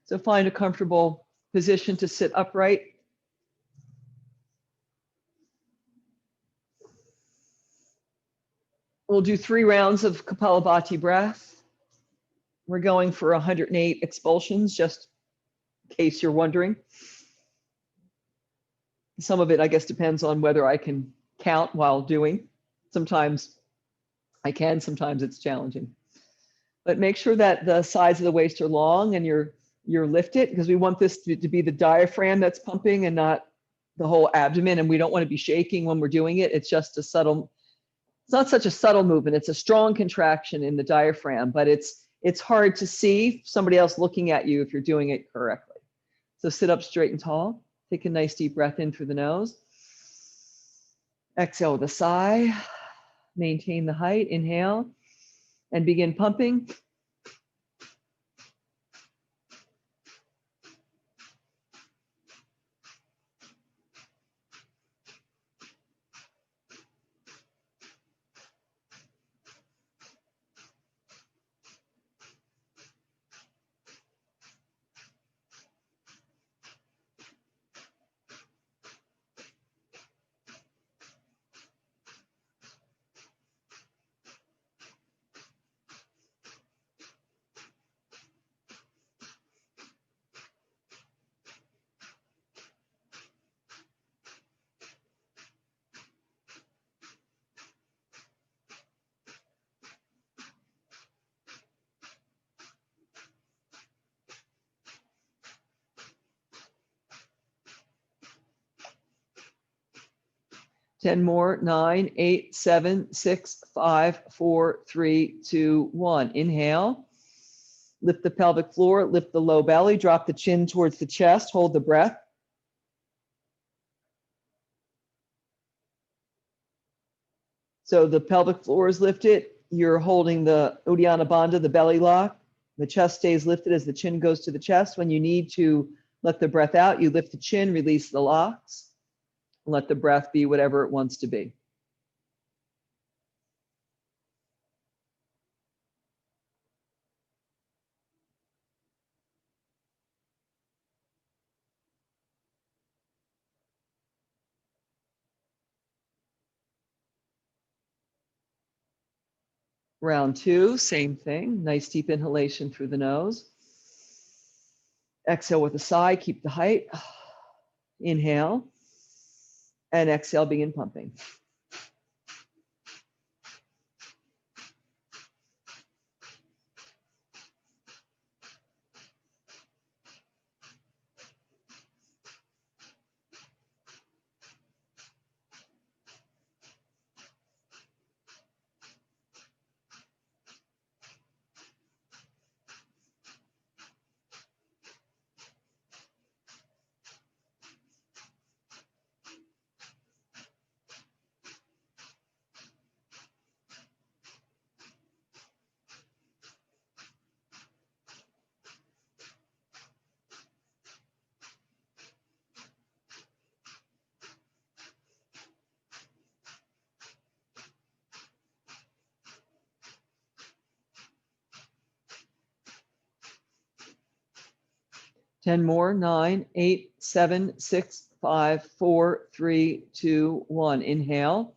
So find a comfortable position to sit upright. We'll do 3 rounds of Kapalabhati breath. We're going for 108 expulsions, just in case you're wondering. Some of it, I guess, depends on whether I can count while doing. Sometimes I can, sometimes it's challenging. But make sure that the sides of the waist are long and you're lifted, because we want this to be the diaphragm that's pumping and not the whole abdomen. And we don't want to be shaking when we're doing it. It's just a subtle, it's not such a subtle movement. It's a strong contraction in the diaphragm, but it's hard to see somebody else looking at you if you're doing it correctly. So sit up straight and tall. Take a nice deep breath in through the nose. Exhale with a sigh. Maintain the height. Inhale and begin pumping. Ten more. 9, 8, 7, 6, 5, 4, 3, 2, 1. Inhale. Lift the pelvic floor, lift the low belly, drop the chin towards the chest, hold the breath. So the pelvic floor is lifted. You're holding the Uddiyana Bandha, the belly lock. The chest stays lifted as the chin goes to the chest. When you need to let the breath out, you lift the chin, release the locks. Let the breath be whatever it wants to be. Round 2, same thing. Nice deep inhalation through the nose. Exhale with a sigh, keep the height. Inhale. And exhale, begin pumping. Ten more. 9, 8, 7, 6, 5, 4, 3, 2, 1. Inhale.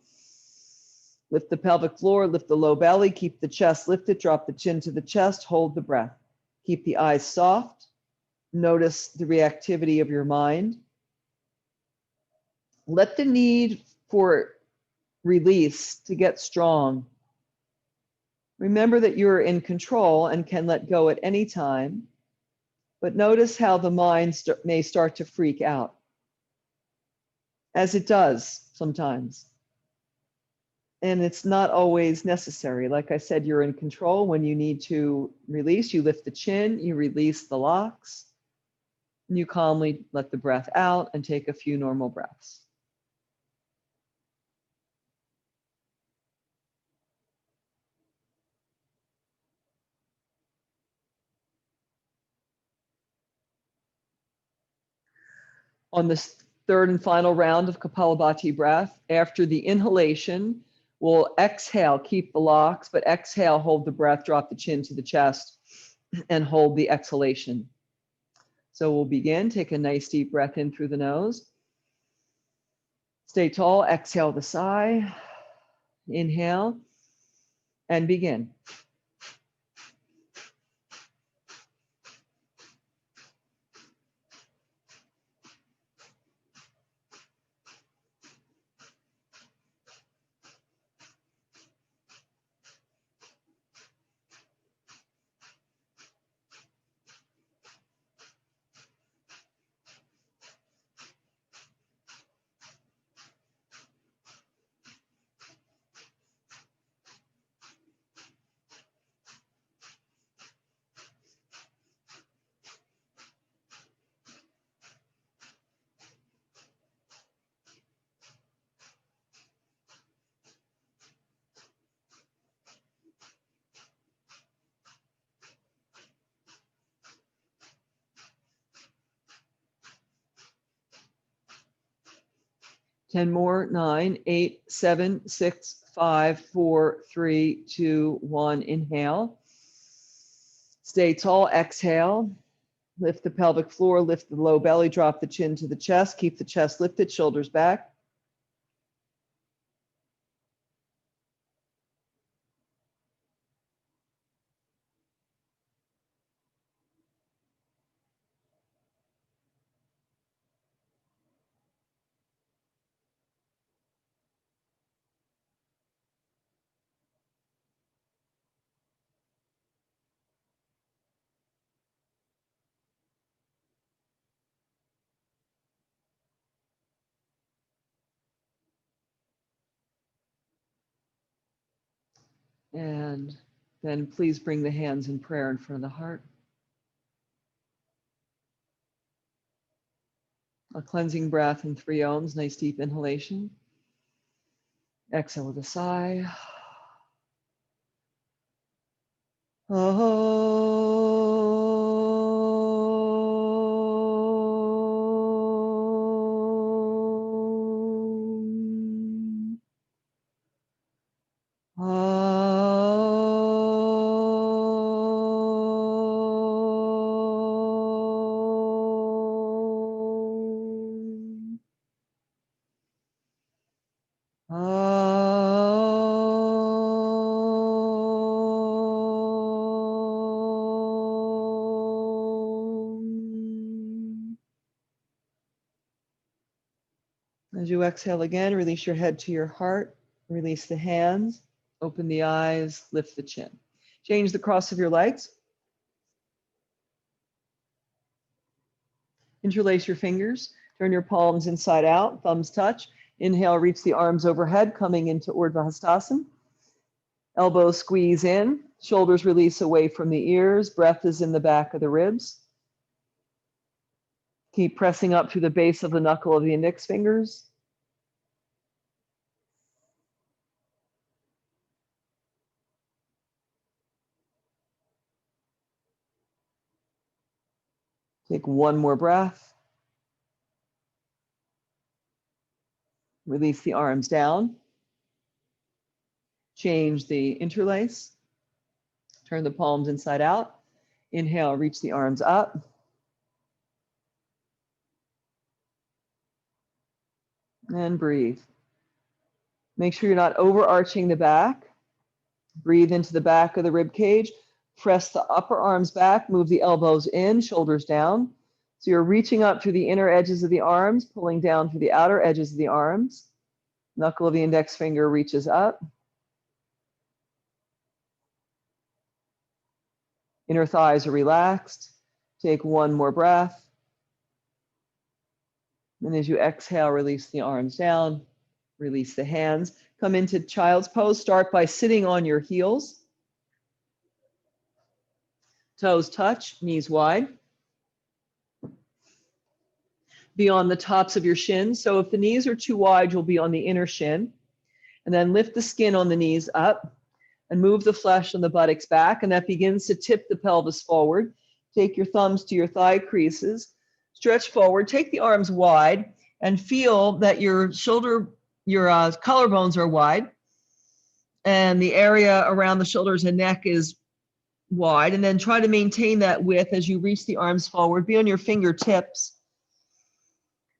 Lift the pelvic floor, lift the low belly, keep the chest lifted, drop the chin to the chest, hold the breath. Keep the eyes soft. Notice the reactivity of your mind. Let the need for release to get strong. Remember that you're in control and can let go at any time. But notice how the mind may start to freak out, as it does sometimes. And it's not always necessary. Like I said, you're in control. When you need to release, you lift the chin, you release the locks, and you calmly let the breath out and take a few normal breaths. On this third and final round of Kapalabhati breath, after the inhalation, we'll exhale, keep the locks, but exhale, hold the breath, drop the chin to the chest, and hold the exhalation. So we'll begin. Take a nice deep breath in through the nose. Stay tall. Exhale the sigh. Inhale and begin. Ten more. 9, 8, 7, 6, 5, 4, 3, 2, 1. Inhale. Stay tall. Exhale. Lift the pelvic floor. Lift the low belly. Drop the chin to the chest. Keep the chest lifted. Shoulders back. And then please bring the hands in prayer in front of the heart. A cleansing breath in 3 ohms, nice deep inhalation. Exhale with a sigh. As you exhale again, release your head to your heart, release the hands, open the eyes, lift the chin. Change the cross of your legs. Interlace your fingers, turn your palms inside out, thumbs touch. Inhale, reach the arms overhead, coming into Urdhva Hastasana. Elbows squeeze in, shoulders release away from the ears, breath is in the back of the ribs. Keep pressing up through the base of the knuckle of the index fingers. Take one more breath. Release the arms down. Change the interlace. Turn the palms inside out. Inhale, reach the arms up. And breathe. Make sure you're not overarching the back. Breathe into the back of the rib cage. Press the upper arms back, move the elbows in, shoulders down. So you're reaching up through the inner edges of the arms, pulling down through the outer edges of the arms. Knuckle of the index finger reaches up. Inner thighs are relaxed. Take one more breath. And as you exhale, release the arms down, release the hands. Come into child's pose. Start by sitting on your heels. Toes touch, knees wide. Be on the tops of your shins. So if the knees are too wide, you'll be on the inner shin. And then lift the skin on the knees up and move the flesh on the buttocks back. And that begins to tip the pelvis forward. Take your thumbs to your thigh creases. Stretch forward. Take the arms wide and feel that your shoulder, your collarbones are wide. And the area around the shoulders and neck is wide, and then try to maintain that width as you reach the arms forward. Be on your fingertips.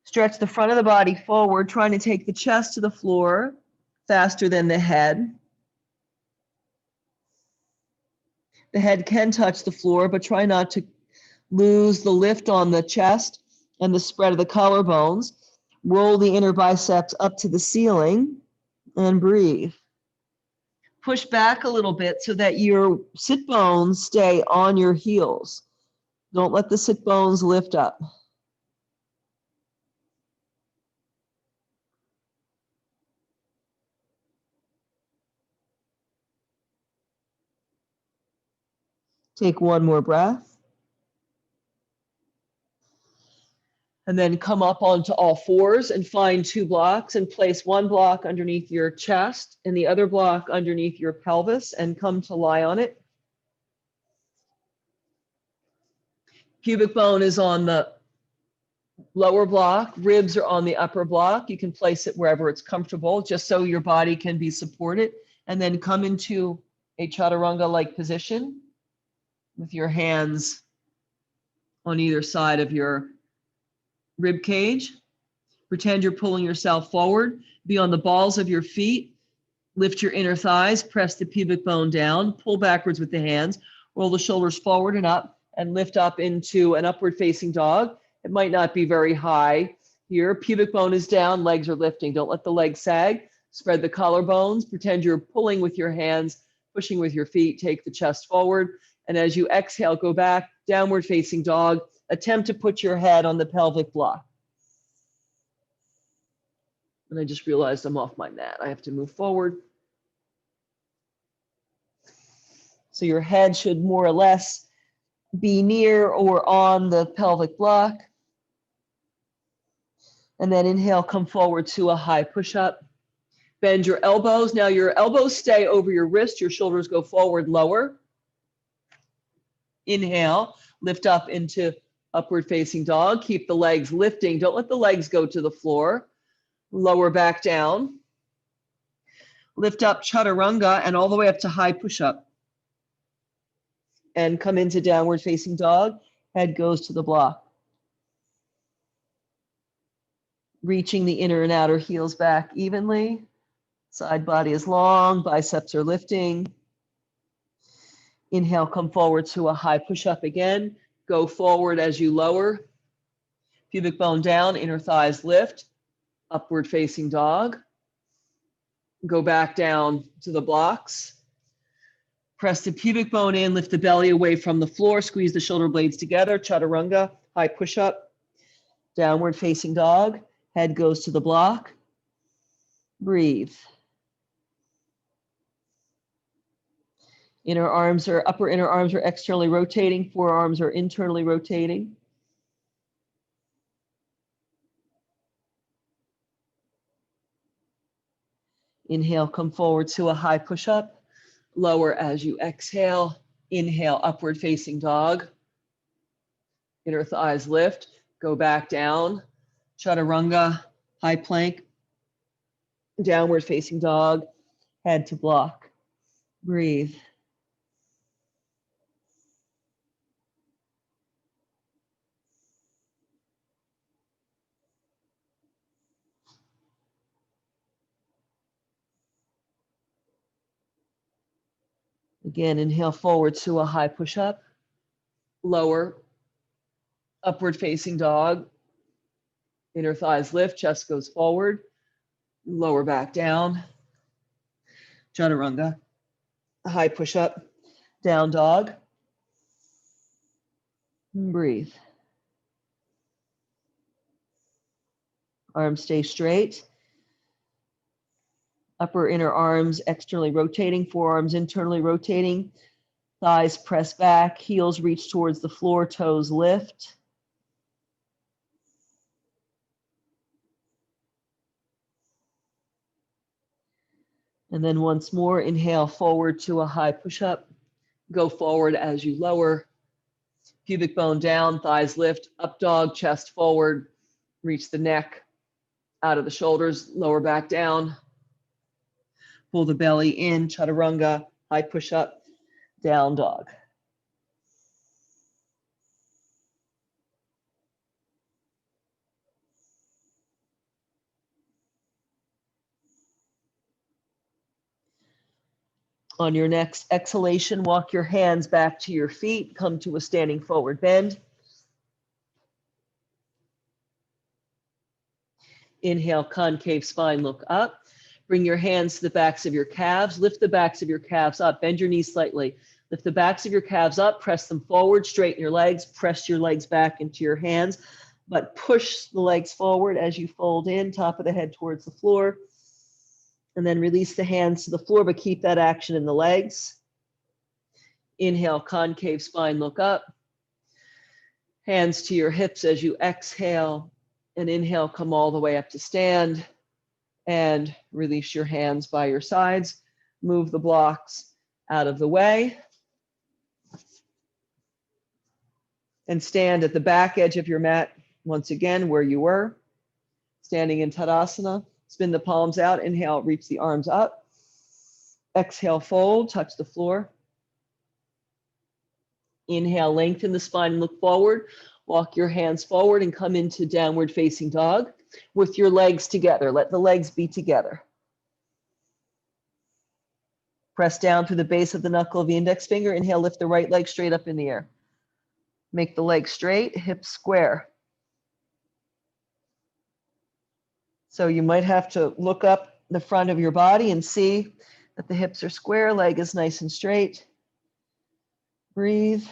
Stretch the front of the body forward, trying to take the chest to the floor faster than the head. The head can touch the floor, but try not to lose the lift on the chest and the spread of the collarbones. Roll the inner biceps up to the ceiling and breathe. Push back a little bit so that your sit bones stay on your heels. Don't let the sit bones lift up. Take one more breath. And then come up onto all fours and find two blocks and place one block underneath your chest and the other block underneath your pelvis and come to lie on it. Pubic bone is on the lower block, ribs are on the upper block. You can place it wherever it's comfortable, just so your body can be supported. And then come into a chaturanga-like position with your hands on either side of your rib cage. Pretend you're pulling yourself forward. Be on the balls of your feet. Lift your inner thighs, press the pubic bone down, pull backwards with the hands, roll the shoulders forward and up, and lift up into an upward facing dog. It might not be very high here. Pubic bone is down, legs are lifting. Don't let the legs sag. Spread the collarbones. Pretend you're pulling with your hands, pushing with your feet. Take the chest forward. And as you exhale, go back, downward facing dog. Attempt to put your head on the pelvic block. And I just realized I'm off my mat. I have to move forward. So your head should more or less be near or on the pelvic block. And then inhale, come forward to a high push-up. Bend your elbows. Now your elbows stay over your wrist. Your shoulders go forward, lower. Inhale, lift up into upward facing dog. Keep the legs lifting. Don't let the legs go to the floor. Lower back down. Lift up chaturanga and all the way up to high push-up. And come into downward facing dog. Head goes to the block. Reaching the inner and outer heels back evenly. Side body is long, biceps are lifting. Inhale, come forward to a high push-up again. Go forward as you lower. Pubic bone down, inner thighs lift. Upward facing dog. Go back down to the blocks. Press the pubic bone in, lift the belly away from the floor, squeeze the shoulder blades together, chaturanga, high push-up, downward facing dog, head goes to the block, breathe. Upper inner arms are externally rotating, forearms are internally rotating. Inhale, come forward to a high push-up. Lower as you exhale. Inhale, upward facing dog. Inner thighs lift. Go back down. Chaturanga, high plank. Downward facing dog. Head to block. Breathe. Again, inhale forward to a high push-up. Lower, upward facing dog. Inner thighs lift, chest goes forward. Lower back down. Chaturanga, high push-up. Down dog. Breathe. Arms stay straight. Upper inner arms externally rotating, forearms internally rotating. Thighs press back, heels reach towards the floor, toes lift. And then once more, inhale forward to a high push-up. Go forward as you lower. Pubic bone down, thighs lift, up dog, chest forward. Reach the neck out of the shoulders, lower back down. Pull the belly in, chaturanga, high push-up, down dog. On your next exhalation, walk your hands back to your feet, come to a standing forward bend. Inhale, concave spine, look up. Bring your hands to the backs of your calves. Lift the backs of your calves up. Bend your knees slightly. Lift the backs of your calves up. Press them forward. Straighten your legs. Press your legs back into your hands. But push the legs forward as you fold in, top of the head towards the floor. And then release the hands to the floor, but keep that action in the legs. Inhale, concave spine, look up. Hands to your hips as you exhale. And inhale, come all the way up to stand. And release your hands by your sides. Move the blocks out of the way. And stand at the back edge of your mat, once again, where you were. Standing in Tadasana. Spin the palms out. Inhale, reach the arms up. Exhale, fold, touch the floor. Inhale, lengthen the spine and look forward. Walk your hands forward and come into downward facing dog with your legs together. Let the legs be together. Press down through the base of the knuckle of the index finger. Inhale, lift the right leg straight up in the air. Make the leg straight, hips square. So you might have to look up the front of your body and see that the hips are square, leg is nice and straight. Breathe.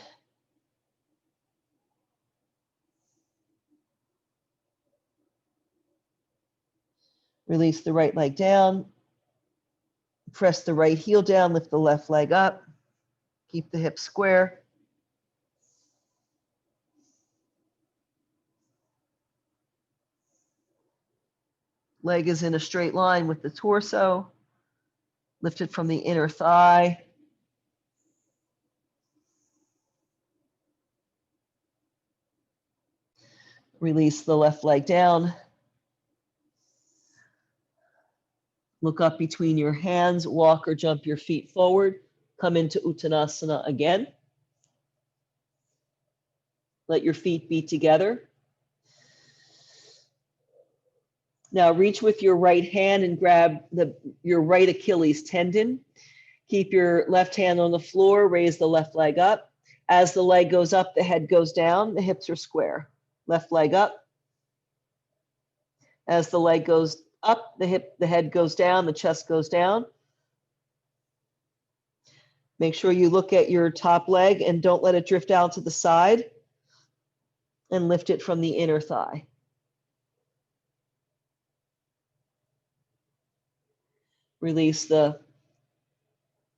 Release the right leg down. Press the right heel down, lift the left leg up. Keep the hips square. Leg is in a straight line with the torso. Lift it from the inner thigh. Release the left leg down. Look up between your hands, walk or jump your feet forward. Come into Uttanasana again. Let your feet be together. Now reach with your right hand and grab your right Achilles tendon. Keep your left hand on the floor, raise the left leg up. As the leg goes up, the head goes down, the hips are square. Left leg up. As the leg goes up, the head goes down, the chest goes down. Make sure you look at your top leg and don't let it drift out to the side. And lift it from the inner thigh. Release the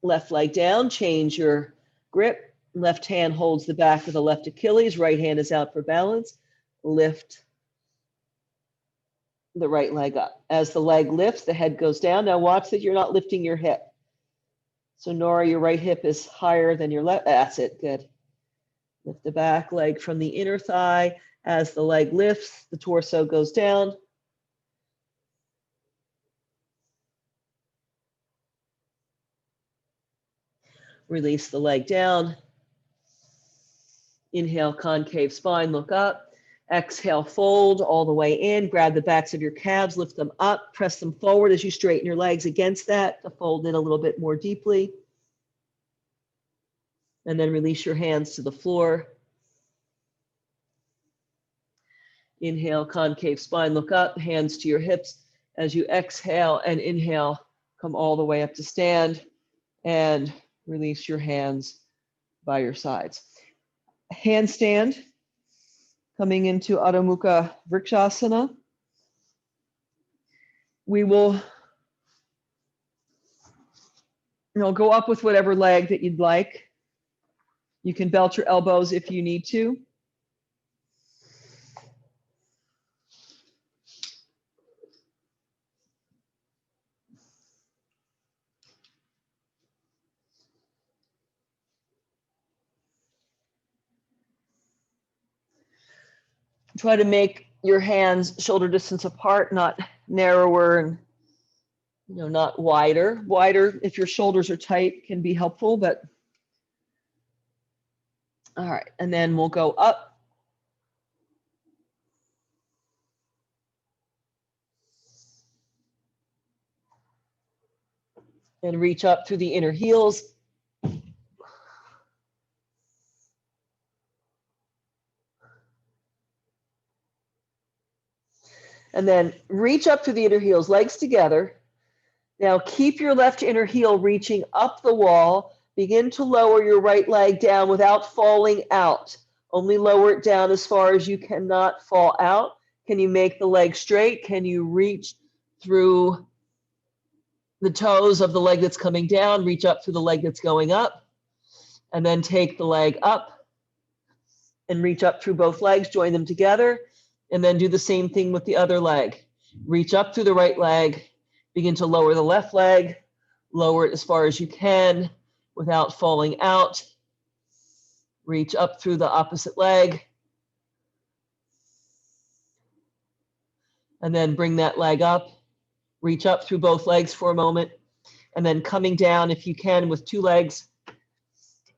left leg down, change your grip. Left hand holds the back of the left Achilles, right hand is out for balance. Lift the right leg up. As the leg lifts, the head goes down. Now watch that you're not lifting your hip. So Nora, your right hip is higher than your left. That's it, good. Lift the back leg from the inner thigh. As the leg lifts, the torso goes down. Release the leg down. Inhale, concave spine, look up. Exhale, fold all the way in. Grab the backs of your calves, lift them up, press them forward as you straighten your legs against that to fold in a little bit more deeply. And then release your hands to the floor. Inhale, concave spine, look up, hands to your hips. As you exhale and inhale, come all the way up to stand and release your hands by your sides. Handstand, coming into Adho Mukha Vrikshasana. We will go up with whatever leg that you'd like. You can belt your elbows if you need to. Try to make your hands shoulder distance apart, not narrower and not wider. Wider, if your shoulders are tight, can be helpful, but all right. And then we'll go up. And reach up through the inner heels. And then reach up through the inner heels, legs together. Now keep your left inner heel reaching up the wall. Begin to lower your right leg down without falling out. Only lower it down as far as you cannot fall out. Can you make the leg straight? Can you reach through the toes of the leg that's coming down? Reach up through the leg that's going up. And then take the leg up and reach up through both legs, join them together, and then do the same thing with the other leg. Reach up through the right leg, begin to lower the left leg, lower it as far as you can without falling out. Reach up through the opposite leg, and then bring that leg up. Reach up through both legs for a moment, and then coming down if you can with two legs,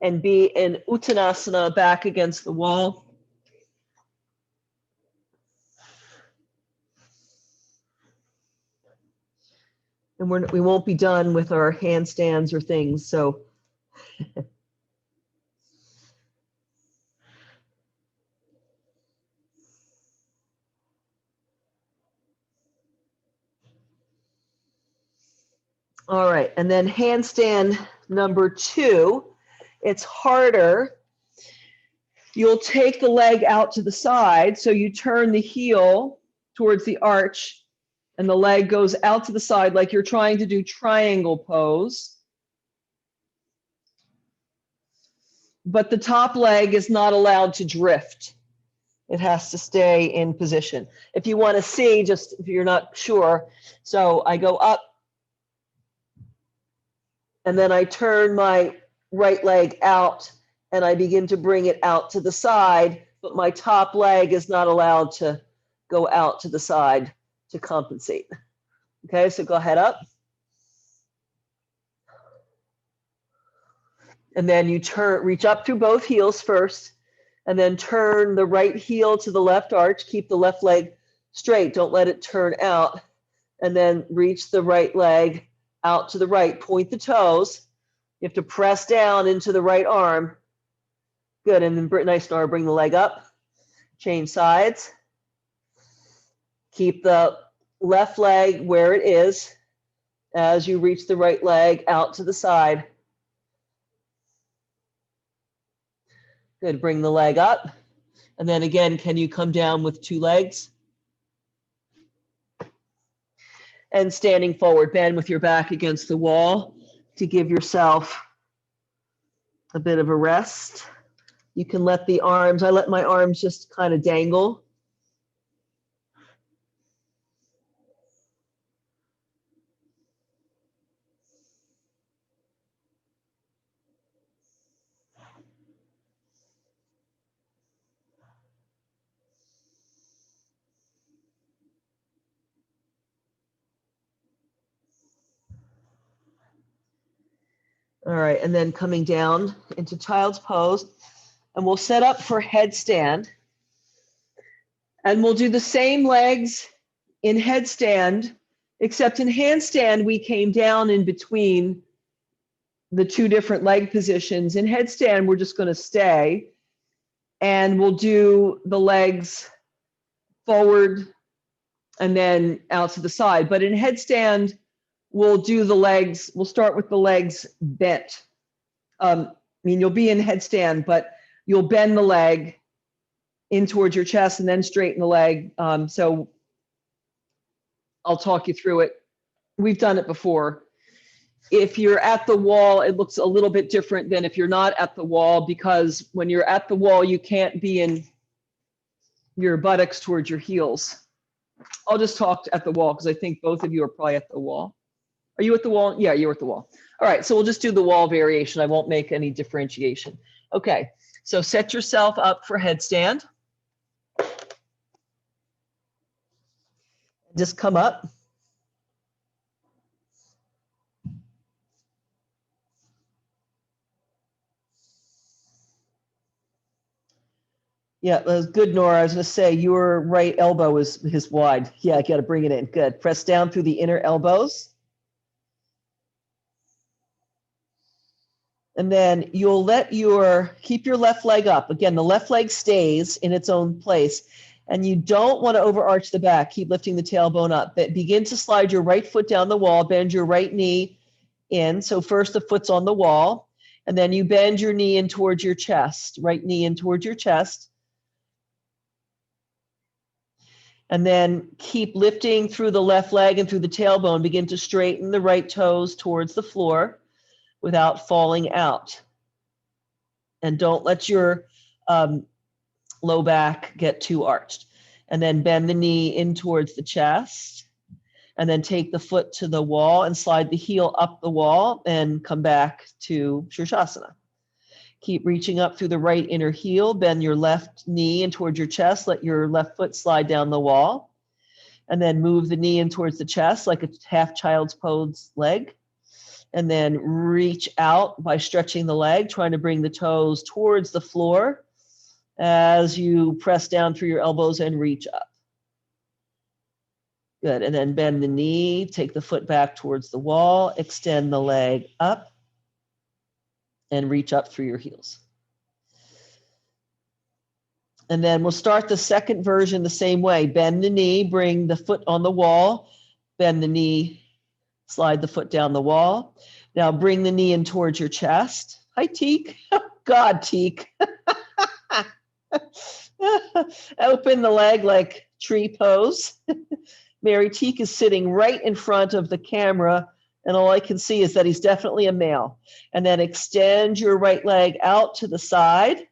and be in Uttanasana, back against the wall. And we won't be done with our handstands or things, so. All right, and then handstand number 2, it's harder. You'll take the leg out to the side, so you turn the heel towards the arch, and the leg goes out to the side like you're trying to do triangle pose. But the top leg is not allowed to drift. It has to stay in position. If you want to see, just if you're not sure, so I go up, and then I turn my right leg out, and I begin to bring it out to the side, but my top leg is not allowed to go out to the side to compensate. Okay, so go ahead up. And then you reach up through both heels first, and then turn the right heel to the left arch. Keep the left leg straight. Don't let it turn out. And then reach the right leg out to the right. Point the toes. You have to press down into the right arm. Good. And then nice and hard, bring the leg up. Change sides. Keep the left leg where it is as you reach the right leg out to the side. Good. Bring the leg up. And then again, can you come down with two legs? And standing forward, bend with your back against the wall to give yourself a bit of a rest. You can let the arms, I let my arms just kind of dangle. All right, and then coming down into child's pose, and we'll set up for headstand. And we'll do the same legs in headstand, except in handstand, we came down in between the two different leg positions. In headstand, we're just going to stay, and we'll do the legs forward and then out to the side. But in headstand, we'll do the legs, we'll start with the legs bent. I mean, you'll be in headstand, but you'll bend the leg in towards your chest and then straighten the leg. So I'll talk you through it. We've done it before. If you're at the wall, it looks a little bit different than if you're not at the wall, because when you're at the wall, you can't be in your buttocks towards your heels. I'll just talk at the wall because I think both of you are probably at the wall. Are you at the wall? Yeah, you're at the wall. All right, so we'll just do the wall variation. I won't make any differentiation. Okay, so set yourself up for headstand. Just come up. Yeah, that was good, Nora. I was going to say your right elbow is wide. Yeah, I got to bring it in. Good. Press down through the inner elbows. And then you'll keep your left leg up. Again, the left leg stays in its own place. And you don't want to overarch the back. Keep lifting the tailbone up. But begin to slide your right foot down the wall. Bend your right knee in. So first the foot's on the wall. And then you bend your knee in towards your chest. Right knee in towards your chest. And then keep lifting through the left leg and through the tailbone. Begin to straighten the right toes towards the floor without falling out. And don't let your low back get too arched. And then bend the knee in towards the chest. And then take the foot to the wall and slide the heel up the wall and come back to Shirshasana. Keep reaching up through the right inner heel. Bend your left knee in towards your chest. Let your left foot slide down the wall. And then move the knee in towards the chest like a half child's pose leg. And then reach out by stretching the leg, trying to bring the toes towards the floor as you press down through your elbows and reach up. Good. And then bend the knee, take the foot back towards the wall, extend the leg up, and reach up through your heels. And then we'll start the second version the same way. Bend the knee, bring the foot on the wall, bend the knee, slide the foot down the wall. Now bring the knee in towards your chest. Hi, Teak. God, Teak. Open the leg like tree pose. Mary Teak is sitting right in front of the camera, and all I can see is that he's definitely a male. And then extend your right leg out to the side.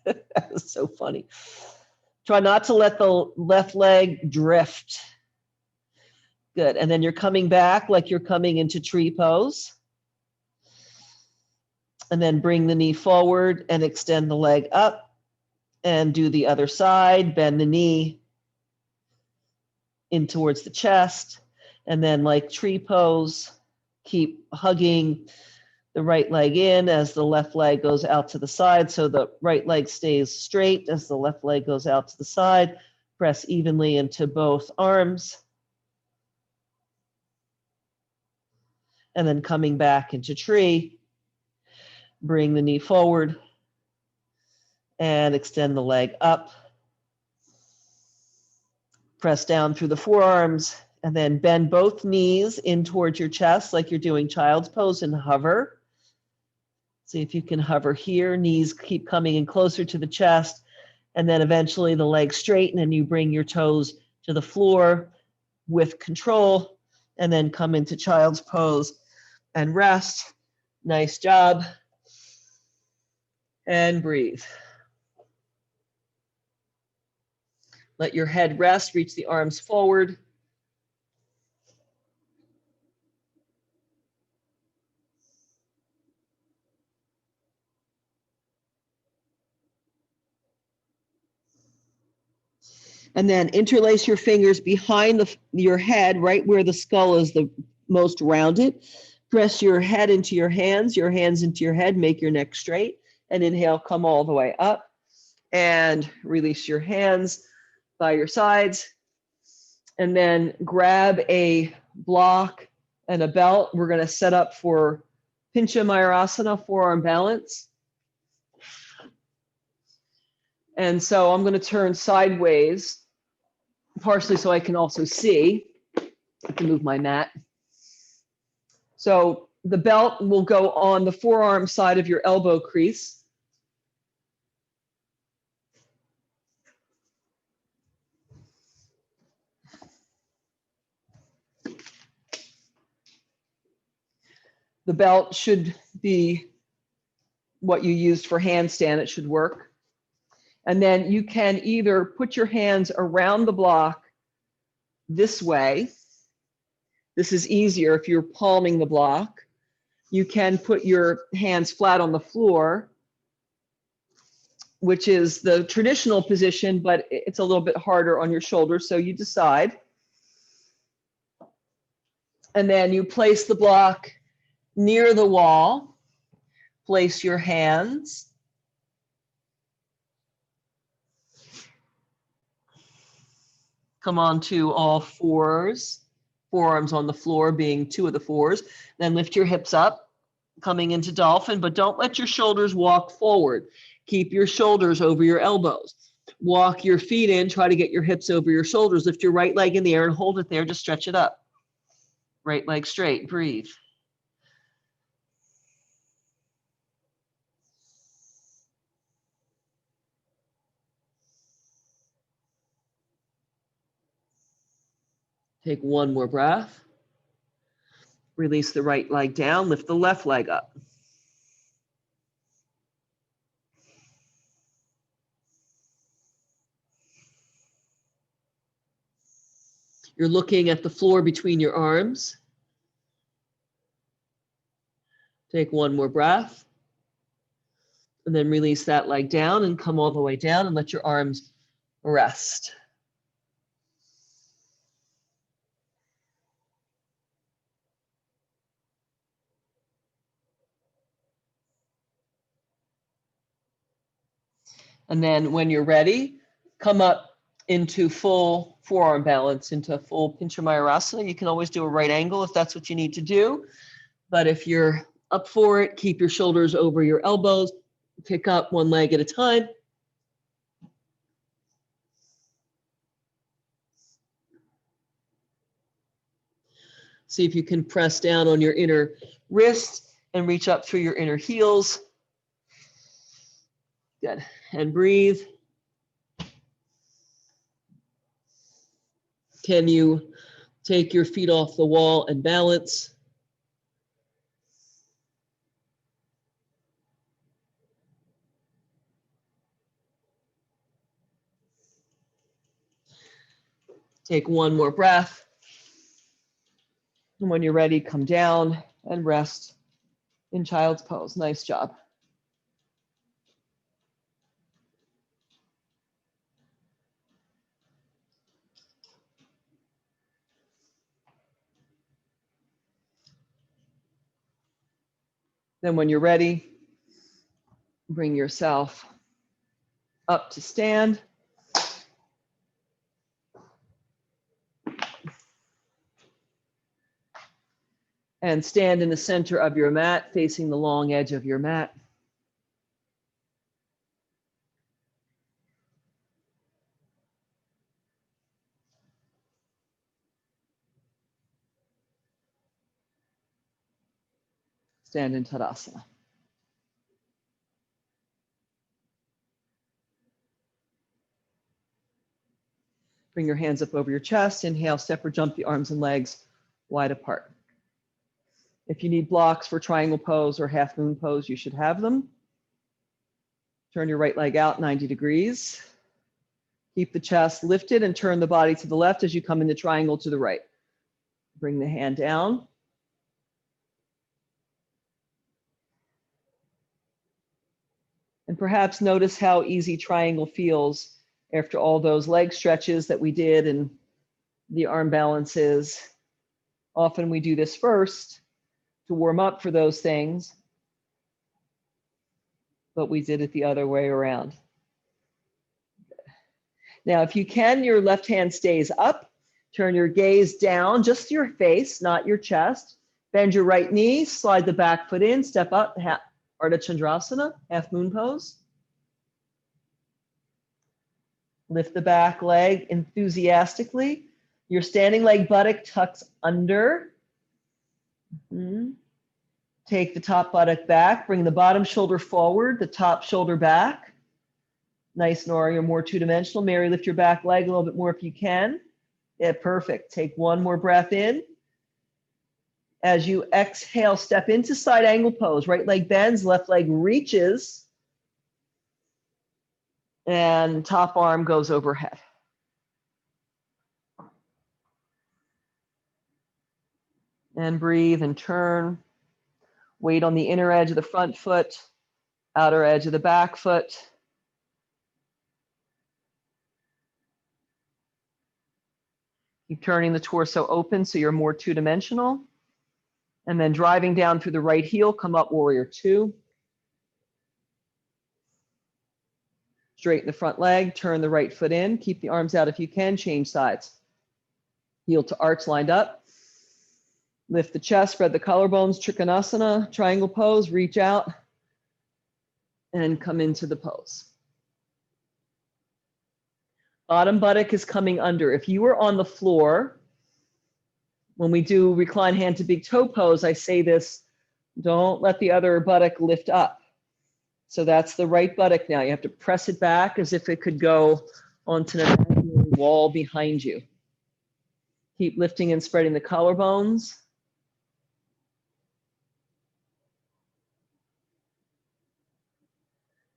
That was so funny. Try not to let the left leg drift. Good. And then you're coming back like you're coming into tree pose. And then bring the knee forward and extend the leg up. And do the other side. Bend the knee in towards the chest. And then like tree pose, keep hugging the right leg in as the left leg goes out to the side. So the right leg stays straight as the left leg goes out to the side. Press evenly into both arms. And then coming back into tree, bring the knee forward and extend the leg up. Press down through the forearms and then bend both knees in towards your chest like you're doing child's pose and hover. See if you can hover here. Knees keep coming in closer to the chest. And then eventually the legs straighten and you bring your toes to the floor with control and then come into child's pose and rest. Nice job. And breathe. Let your head rest, reach the arms forward. And then interlace your fingers behind your head, right where the skull is the most rounded. Press your head into your hands into your head, make your neck straight. And inhale, come all the way up. And release your hands by your sides. And then grab a block and a belt. We're going to set up for Pincha Mayurasana, forearm balance. And so I'm going to turn sideways, partially so I can also see. I can move my mat. So the belt will go on the forearm side of your elbow crease. The belt should be what you used for handstand. It should work. And then you can either put your hands around the block this way. This is easier if you're palming the block. You can put your hands flat on the floor, which is the traditional position, but it's a little bit harder on your shoulders, so you decide. And then you place the block near the wall. Place your hands. Come on to all fours forearms on the floor being 2 of the 4s. Then lift your hips up, coming into dolphin, but don't let your shoulders walk forward. Keep your shoulders over your elbows. Walk your feet in, try to get your hips over your shoulders. Lift your right leg in the air and hold it there, just stretch it up. Right leg straight, breathe. Take one more breath. Release the right leg down, lift the left leg up. You're looking at the floor between your arms. Take one more breath. And then release that leg down and come all the way down and let your arms rest. And then when you're ready, come up into full forearm balance, into full Pincha Mayurasana. You can always do a right angle if that's what you need to do. But if you're up for it, keep your shoulders over your elbows. Pick up one leg at a time. See if you can press down on your inner wrist and reach up through your inner heels. Good. And breathe. Can you take your feet off the wall and balance? Take one more breath. And when you're ready, come down and rest in child's pose. Nice job. Then when you're ready, bring yourself up to stand. And stand in the center of your mat, facing the long edge of your mat. Stand in Tadasana. Bring your hands up over your chest. Inhale, step or jump the arms and legs wide apart. If you need blocks for triangle pose or half moon pose, you should have them. Turn your right leg out 90 degrees. Keep the chest lifted and turn the body to the left as you come into triangle to the right. Bring the hand down. And perhaps notice how easy triangle feels after all those leg stretches that we did and the arm balances. Often we do this first to warm up for those things, but we did it the other way around. Now, if you can, your left hand stays up. Turn your gaze down, just your face, not your chest. Bend your right knee, slide the back foot in, step up, Ardha Chandrasana, half moon pose. Lift the back leg enthusiastically. Your standing leg buttock tucks under. Take the top buttock back, bring the bottom shoulder forward, the top shoulder back. Nice, Nora, you're more two-dimensional. Mary, lift your back leg a little bit more if you can. Yeah, perfect. Take one more breath in. As you exhale, step into side angle pose. Right leg bends, left leg reaches, and top arm goes overhead. And breathe and turn. Weight on the inner edge of the front foot, outer edge of the back foot. Keep turning the torso open so you're more two-dimensional. And then driving down through the right heel, come up warrior two. Straighten the front leg, turn the right foot in. Keep the arms out if you can, change sides. Heel to arch lined up. Lift the chest, spread the collarbones, Trikonasana, triangle pose, reach out and come into the pose. Bottom buttock is coming under. If you were on the floor, when we do recline hand to big toe pose, I say this, don't let the other buttock lift up. So that's the right buttock now. You have to press it back as if it could go onto the wall behind you. Keep lifting and spreading the collarbones.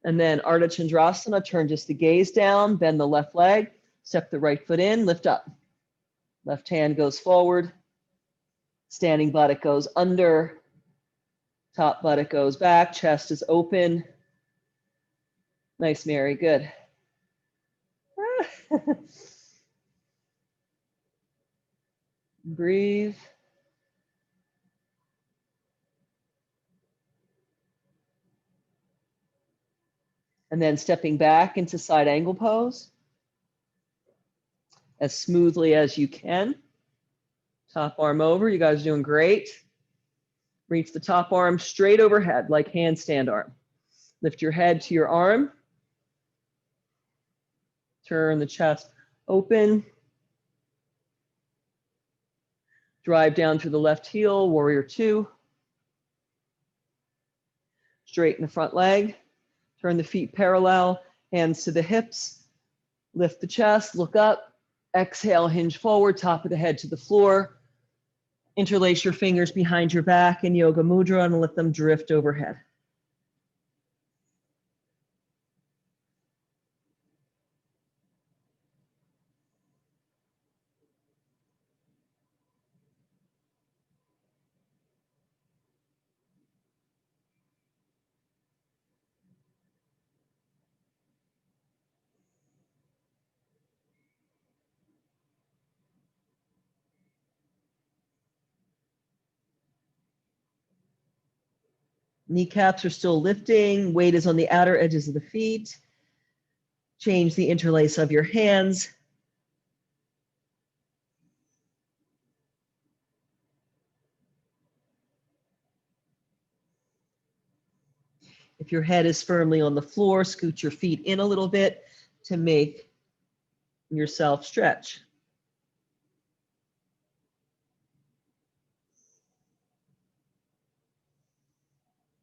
And then Ardha Chandrasana, turn just the gaze down, bend the left leg, step the right foot in, lift up. Left hand goes forward, standing buttock goes under, top buttock goes back, chest is open. Nice, Mary, good. Breathe. And then stepping back into side angle pose as smoothly as you can. Top arm over, you guys are doing great. Reach the top arm straight overhead like handstand arm. Lift your head to your arm. Turn the chest open. Drive down through the left heel, warrior two. Straighten the front leg. Turn the feet parallel, hands to the hips. Lift the chest, look up. Exhale, hinge forward, top of the head to the floor. Interlace your fingers behind your back in Yoga Mudra and let them drift overhead. Kneecaps are still lifting. Weight is on the outer edges of the feet. Change the interlace of your hands. If your head is firmly on the floor, scoot your feet in a little bit to make yourself stretch.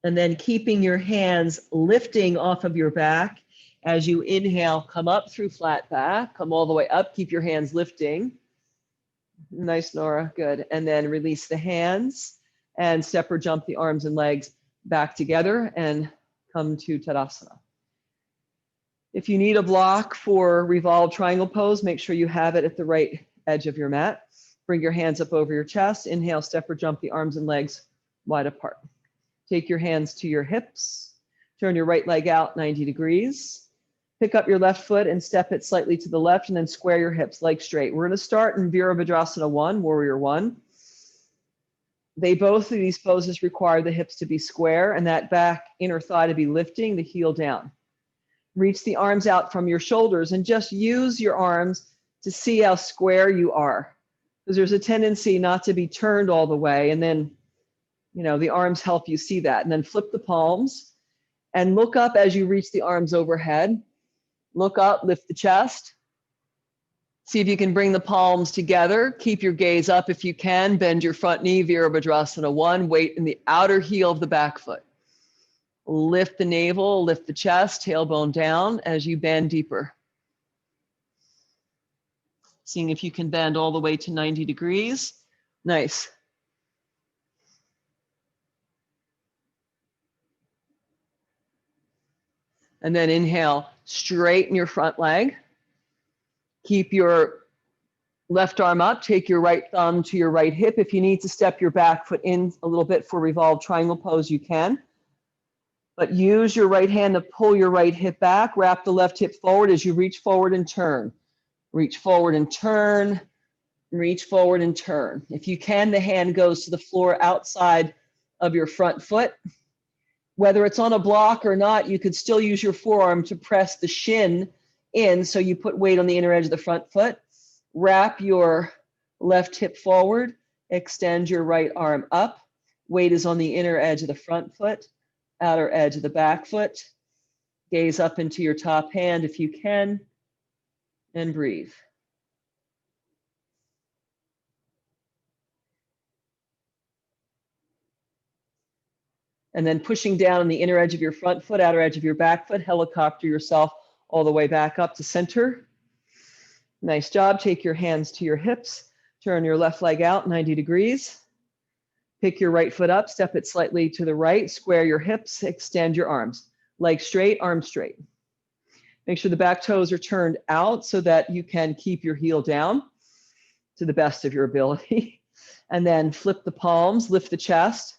And then keeping your hands lifting off of your back. As you inhale, come up through flat back, come all the way up, keep your hands lifting. Nice, Nora, good. And then release the hands and step or jump the arms and legs back together and come to Tadasana. If you need a block for revolved triangle pose, make sure you have it at the right edge of your mat. Bring your hands up over your chest. Inhale, step or jump the arms and legs wide apart. Take your hands to your hips. Turn your right leg out 90 degrees. Pick up your left foot and step it slightly to the left and then square your hips, legs straight. We're going to start in Virabhadrasana 1, Warrior 1. Both of these poses require the hips to be square and that back inner thigh to be lifting, the heel down. Reach the arms out from your shoulders and just use your arms to see how square you are. Because there's a tendency not to be turned all the way, and then the arms help you see that. And then flip the palms and look up as you reach the arms overhead. Look up, lift the chest. See if you can bring the palms together. Keep your gaze up if you can. Bend your front knee, Virabhadrasana 1. Weight in the outer heel of the back foot. Lift the navel, lift the chest, tailbone down as you bend deeper. Seeing if you can bend all the way to 90 degrees. Nice. And then inhale, straighten your front leg. Keep your left arm up. Take your right thumb to your right hip. If you need to step your back foot in a little bit for revolved triangle pose, you can. But use your right hand to pull your right hip back. Wrap the left hip forward as you reach forward and turn. Reach forward and turn. Reach forward and turn. If you can, the hand goes to the floor outside of your front foot. Whether it's on a block or not, you could still use your forearm to press the shin in so you put weight on the inner edge of the front foot. Wrap your left hip forward, Extend your right arm up. Weight is on the inner edge of the front foot, outer edge of the back foot. Gaze up into your top hand if you can, and breathe. And then pushing down on the inner edge of your front foot, outer edge of your back foot, helicopter yourself all the way back up to center. Nice job. Take your hands to your hips. Turn your left leg out 90 degrees. Pick your right foot up, step it slightly to the right, square your hips, extend your arms. Leg straight, arm straight. Make sure the back toes are turned out so that you can keep your heel down to the best of your ability. And then flip the palms, lift the chest.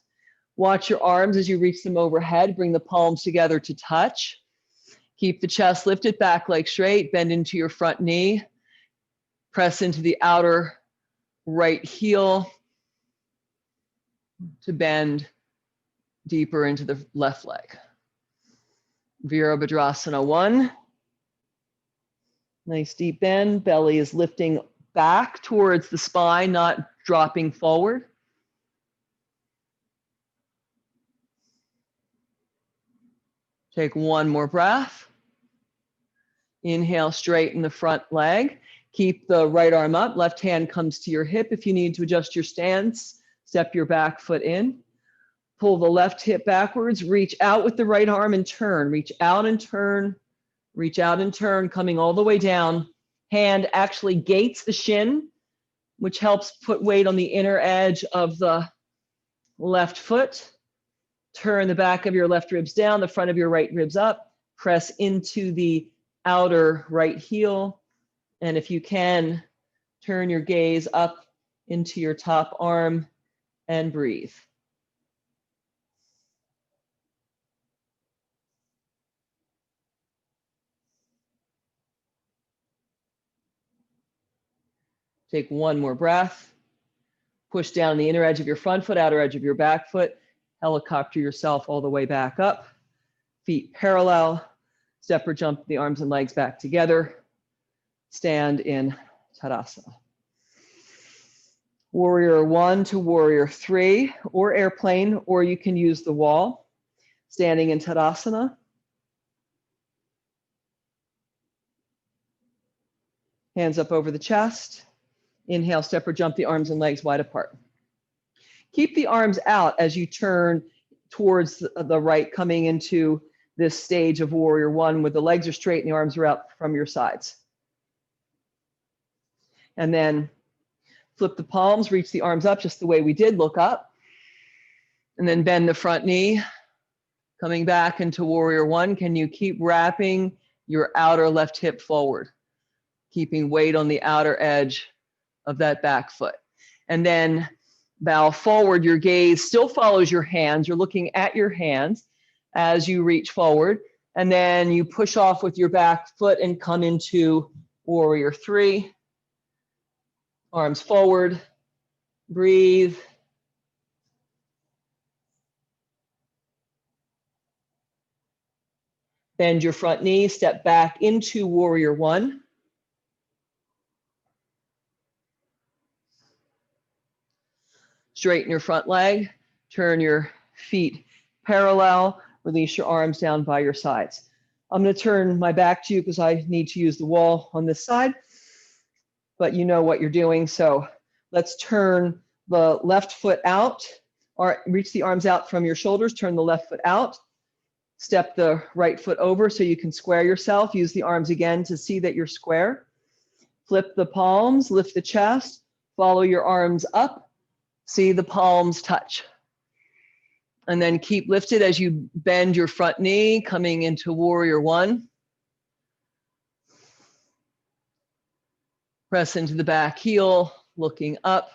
Watch your arms as you reach them overhead. Bring the palms together to touch. Keep the chest lifted, back leg straight, bend into your front knee. Press into the outer right heel to bend deeper into the left leg. Virabhadrasana 1. Nice deep bend. Belly is lifting back towards the spine, not dropping forward. Take one more breath. Inhale, straighten the front leg. Keep the right arm up. Left hand comes to your hip. If you need to adjust your stance, step your back foot in. Pull the left hip backwards. Reach out with the right arm and turn. Reach out and turn. Reach out and turn, coming all the way down. Hand actually gates the shin, which helps put weight on the inner edge of the left foot. Turn the back of your left ribs down, the front of your right ribs up. Press into the outer right heel. And if you can, turn your gaze up into your top arm and breathe. Take one more breath. Push down the inner edge of your front foot, outer edge of your back foot. Helicopter yourself all the way back up. Feet parallel. Step or jump the arms and legs back together. Stand in Tadasana. Warrior 1 to Warrior 3, or airplane, or you can use the wall. Standing in Tadasana. Hands up over the chest. Inhale, step or jump the arms and legs wide apart. Keep the arms out as you turn towards the right, coming into this stage of Warrior 1 where the legs are straight and the arms are out from your sides. And then flip the palms, reach the arms up just the way we did, look up. And then bend the front knee, coming back into Warrior 1. Can you keep wrapping your outer left hip forward, keeping weight on the outer edge of that back foot? And then bow forward. Your gaze still follows your hands. You're looking at your hands as you reach forward. And then you push off with your back foot and come into Warrior 3. Arms forward. Breathe. Bend your front knee. Step back into Warrior 1. Straighten your front leg, turn your feet parallel, release your arms down by your sides. I'm going to turn my back to you because I need to use the wall on this side, but you know what you're doing. So let's turn the left foot out, or reach the arms out from your shoulders, turn the left foot out, step the right foot over so you can square yourself. Use the arms again to see that you're square. Flip the palms, lift the chest, follow your arms up. See the palms touch. And then keep lifted as you bend your front knee, coming into Warrior 1. Press into the back heel, looking up.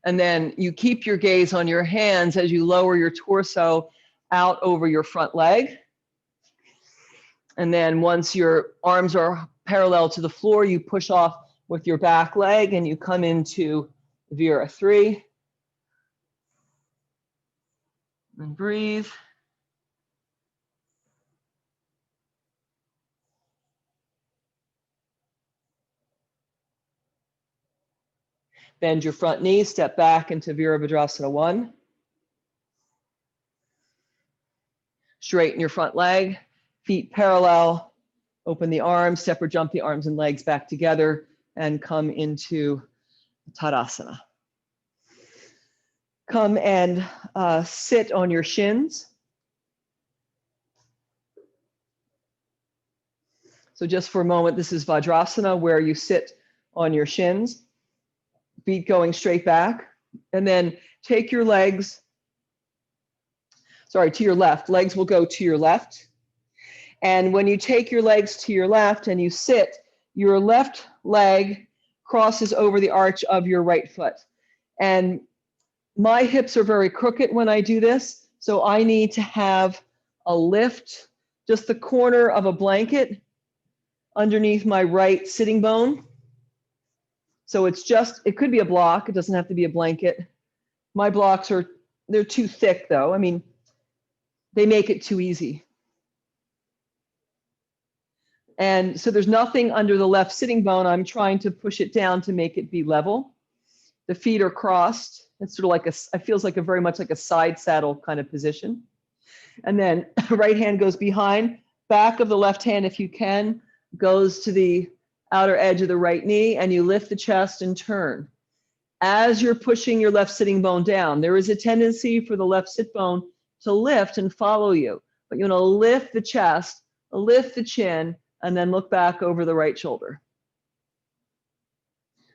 And then you keep your gaze on your hands as you lower your torso out over your front leg. And then once your arms are parallel to the floor, you push off with your back leg and you come into Vira 3. And breathe. Bend your front knee, step back into Virabhadrasana 1. Straighten your front leg, feet parallel, open the arms, step or jump the arms and legs back together, and come into Tadasana. Come and sit on your shins. So just for a moment, this is Vajrasana, where you sit on your shins, feet going straight back, and then take your legs, to your left. Legs will go to your left. And when you take your legs to your left and you sit, your left leg crosses over the arch of your right foot. And my hips are very crooked when I do this, so I need to have a lift, just the corner of a blanket underneath my right sitting bone. So it's just, it could be a block, it doesn't have to be a blanket. My blocks they're too thick though. I mean, they make it too easy. And so there's nothing under the left sitting bone. I'm trying to push it down to make it be level. The feet are crossed. It's sort of like it feels like very much like a side saddle kind of position. And then right hand goes behind, back of the left hand, if you can, goes to the outer edge of the right knee, and you lift the chest and turn. As you're pushing your left sitting bone down, there is a tendency for the left sit bone to lift and follow you, but you want to lift the chest, lift the chin, and then look back over the right shoulder.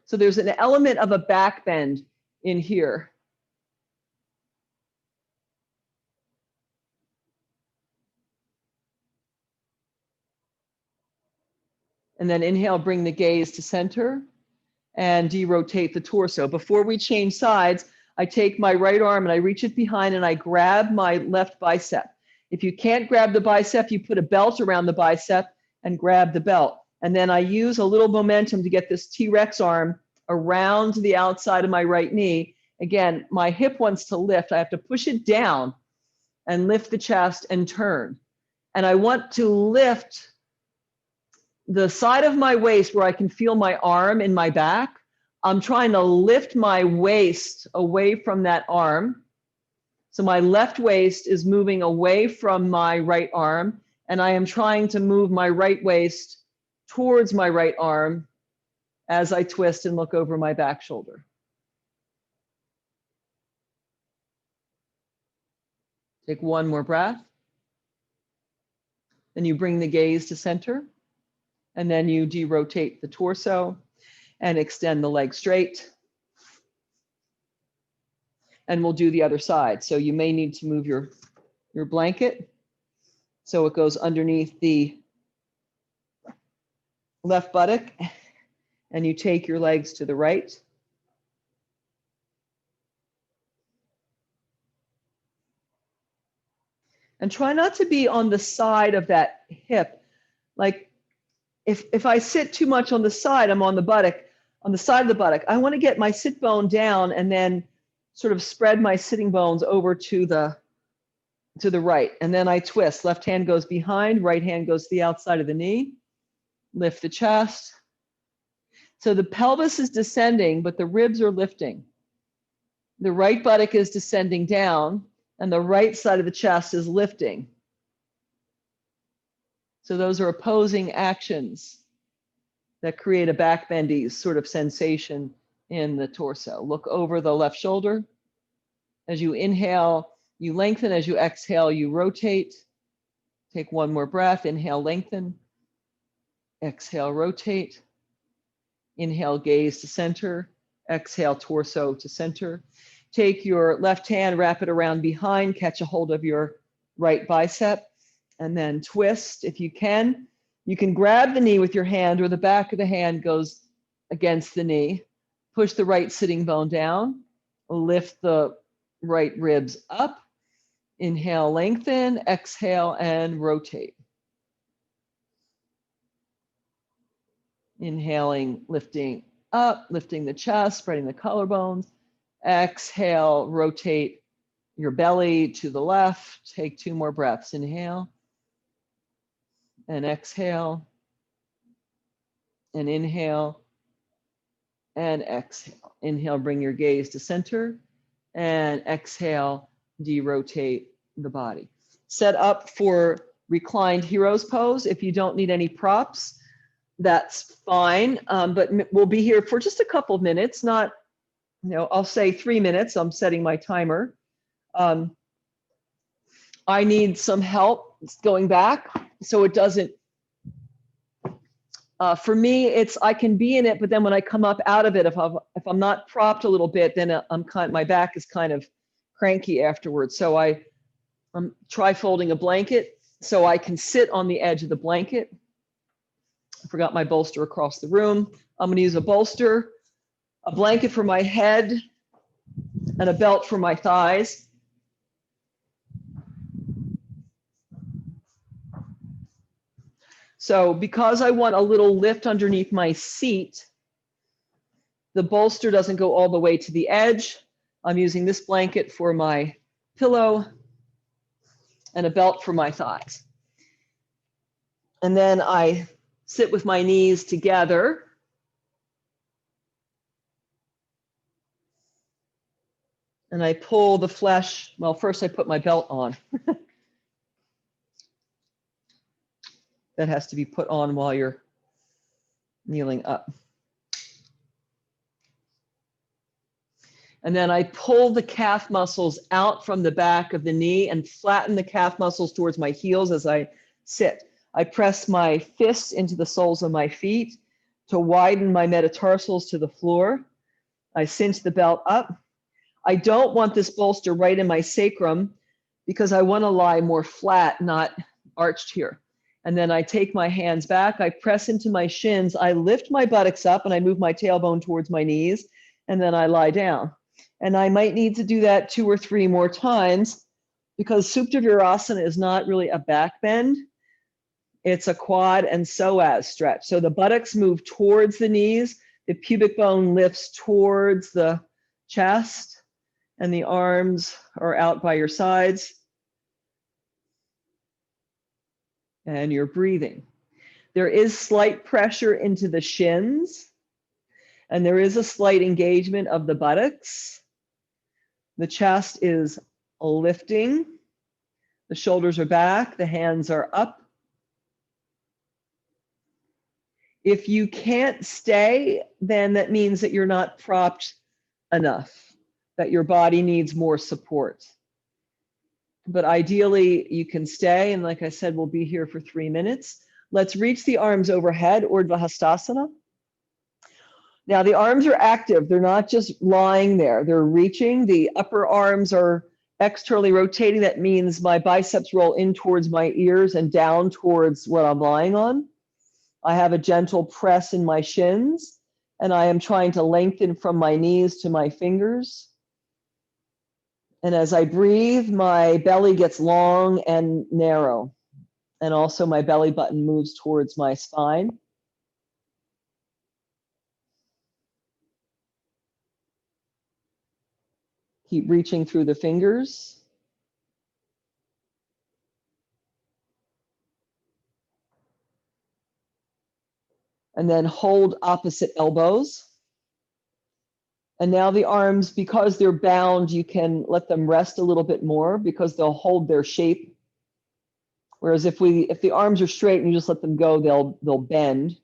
So there's an element of a back bend in here. And then inhale, bring the gaze to center and derotate the torso. Before we change sides, I take my right arm and I reach it behind and I grab my left bicep. If you can't grab the bicep, you put a belt around the bicep and grab the belt. And then I use a little momentum to get this T-Rex arm around the outside of my right knee. Again, my hip wants to lift. I have to push it down and lift the chest and turn. And I want to lift the side of my waist where I can feel my arm in my back. I'm trying to lift my waist away from that arm. So my left waist is moving away from my right arm, and I am trying to move my right waist towards my right arm as I twist and look over my back shoulder. Take one more breath. Then you bring the gaze to center, and then you derotate the torso and extend the leg straight. And we'll do the other side. So you may need to move your blanket so it goes underneath the left buttock, and you take your legs to the right. And try not to be on the side of that hip. Like if I sit too much on the side, I'm on the buttock, on the side of the buttock. I want to get my sit bone down and then sort of spread my sitting bones over to the right. And then I twist. Left hand goes behind, right hand goes to the outside of the knee. Lift the chest. So the pelvis is descending, but the ribs are lifting. The right buttock is descending down, and the right side of the chest is lifting. So those are opposing actions that create a backbendy sort of sensation in the torso. Look over the left shoulder. As you inhale, you lengthen. As you exhale, you rotate. Take one more breath. Inhale, lengthen. Exhale, rotate. Inhale, gaze to center. Exhale, torso to center. Take your left hand, wrap it around behind, catch a hold of your right bicep, and then twist if you can. You can grab the knee with your hand, or the back of the hand goes against the knee. Push the right sitting bone down. Lift the right ribs up. Inhale, lengthen. Exhale, and rotate. Inhaling, lifting up, lifting the chest, spreading the collarbones. Exhale, rotate your belly to the left. Take two more breaths. Inhale and exhale and inhale and exhale. Inhale, bring your gaze to center, and exhale, derotate the body. Set up for reclined hero's pose. If you don't need any props, that's fine. But we'll be here for just a couple of minutes, not, I'll say 3 minutes. I'm setting my timer. I need some help going back so it doesn't, for me, I can be in it, but then when I come up out of it, if I'm not propped a little bit, then my back is kind of cranky afterwards. So I try folding a blanket so I can sit on the edge of the blanket. I forgot my bolster across the room. I'm going to use a bolster, a blanket for my head, and a belt for my thighs. So because I want a little lift underneath my seat, the bolster doesn't go all the way to the edge. I'm using this blanket for my pillow and a belt for my thighs. And then I sit with my knees together. And I pull the flesh. Well, first I put my belt on. That has to be put on while you're kneeling up. And then I pull the calf muscles out from the back of the knee and flatten the calf muscles towards my heels as I sit. I press my fists into the soles of my feet to widen my metatarsals to the floor. I cinch the belt up. I don't want this bolster right in my sacrum because I want to lie more flat, not arched here. And then I take my hands back, I press into my shins, I lift my buttocks up and I move my tailbone towards my knees, and then I lie down. And I might need to do that 2 or 3 more times because Supta Virasana is not really a back bend. It's a quad and psoas stretch. So the buttocks move towards the knees, the pubic bone lifts towards the chest, and the arms are out by your sides. And you're breathing. There is slight pressure into the shins, and there is a slight engagement of the buttocks. The chest is lifting. The shoulders are back. The hands are up. If you can't stay, then that means that you're not propped enough, that your body needs more support. But ideally, you can stay. And like I said, we'll be here for 3 minutes. Let's reach the arms overhead, Urdhva Hastasana. Now, the arms are active. They're not just lying there. They're reaching. The upper arms are externally rotating. That means my biceps roll in towards my ears and down towards what I'm lying on. I have a gentle press in my shins, and I am trying to lengthen from my knees to my fingers. And as I breathe, my belly gets long and narrow. And also my belly button moves towards my spine. Keep reaching through the fingers. And then hold opposite elbows. And now the arms, because they're bound, you can let them rest a little bit more because they'll hold their shape. Whereas if the arms are straight and you just let them go, they'll bend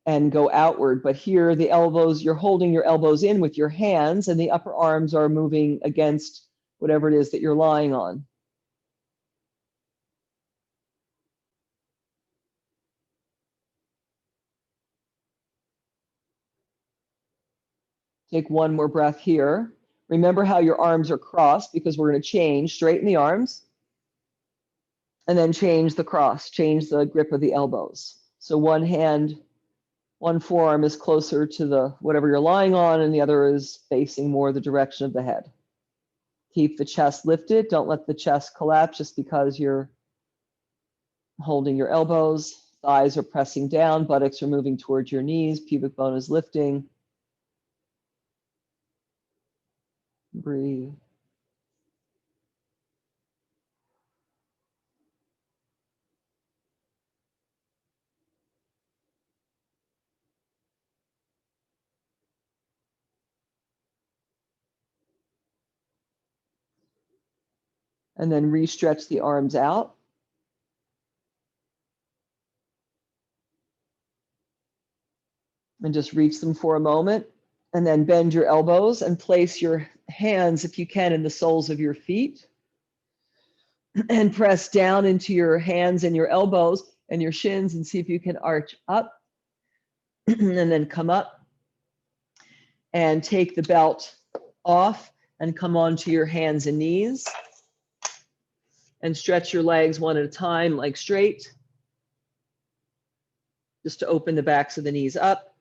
and go outward. But here, the elbows, you're holding your elbows in with your hands, and the upper arms are moving against whatever it is that you're lying on. Take one more breath here. Remember how your arms are crossed because we're going to change. Straighten the arms. And then change the cross, change the grip of the elbows. So one hand, one forearm is closer to the whatever you're lying on, and the other is facing more the direction of the head. Keep the chest lifted. Don't let the chest collapse just because you're holding your elbows. Thighs are pressing down, buttocks are moving towards your knees, pubic bone is lifting. Breathe. And then re-stretch the arms out. And just reach them for a moment. And then bend your elbows and place your hands, if you can, in the soles of your feet. And press down into your hands and your elbows and your shins and see if you can arch up. And then come up and take the belt off and come onto your hands and knees. And stretch your legs one at a time, like straight, just to open the backs of the knees up.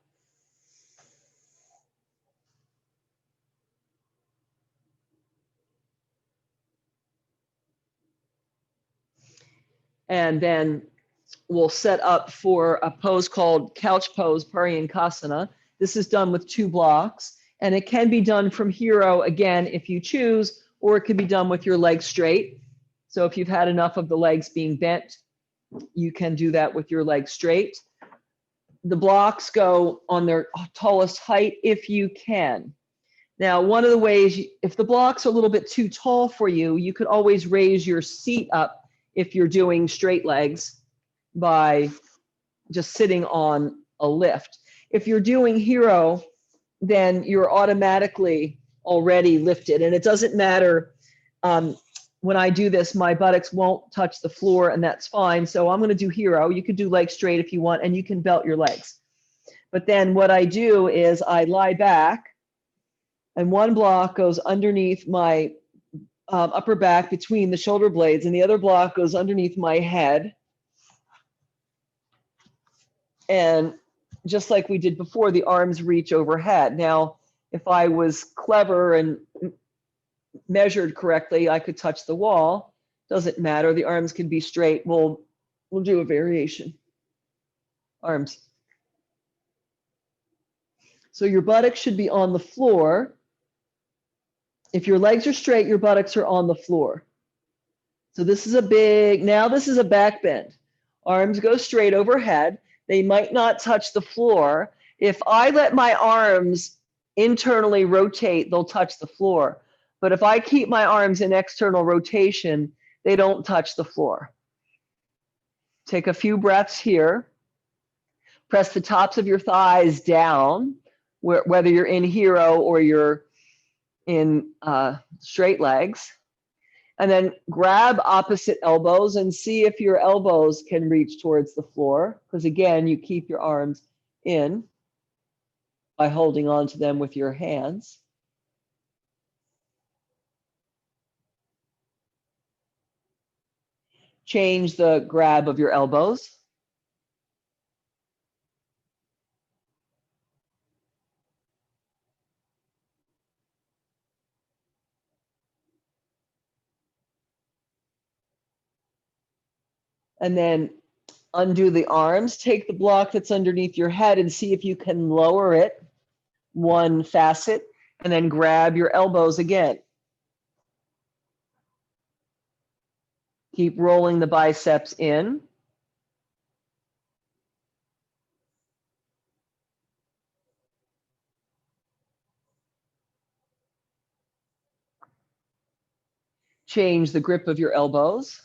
And then we'll set up for a pose called couch pose, Paryankasana. This is done with 2 blocks, and it can be done from hero again if you choose, or it could be done with your legs straight. So if you've had enough of the legs being bent, you can do that with your legs straight. The blocks go on their tallest height if you can. Now, one of the ways, if the blocks are a little bit too tall for you, you could always raise your seat up if you're doing straight legs by just sitting on a lift. If you're doing hero, then you're automatically already lifted. And it doesn't matter, when I do this, my buttocks won't touch the floor, and that's fine. So I'm going to do hero. You could do legs straight if you want, and you can belt your legs. But then what I do is I lie back, and one block goes underneath my upper back between the shoulder blades, and the other block goes underneath my head. And just like we did before, the arms reach overhead. Now, if I was clever and measured correctly, I could touch the wall. Doesn't matter. The arms can be straight. We'll do a variation. Arms. So your buttocks should be on the floor. If your legs are straight, your buttocks are on the floor. So this is a big, now this is a back bend. Arms go straight overhead. They might not touch the floor. If I let my arms internally rotate, they'll touch the floor. But if I keep my arms in external rotation, they don't touch the floor. Take a few breaths here. Press the tops of your thighs down, whether you're in hero or you're in straight legs. And then grab opposite elbows and see if your elbows can reach towards the floor. Because again, you keep your arms in by holding on to them with your hands. Change the grab of your elbows. And then undo the arms. Take the block that's underneath your head and see if you can lower it one facet, and then grab your elbows again. Keep rolling the biceps in. Change the grip of your elbows.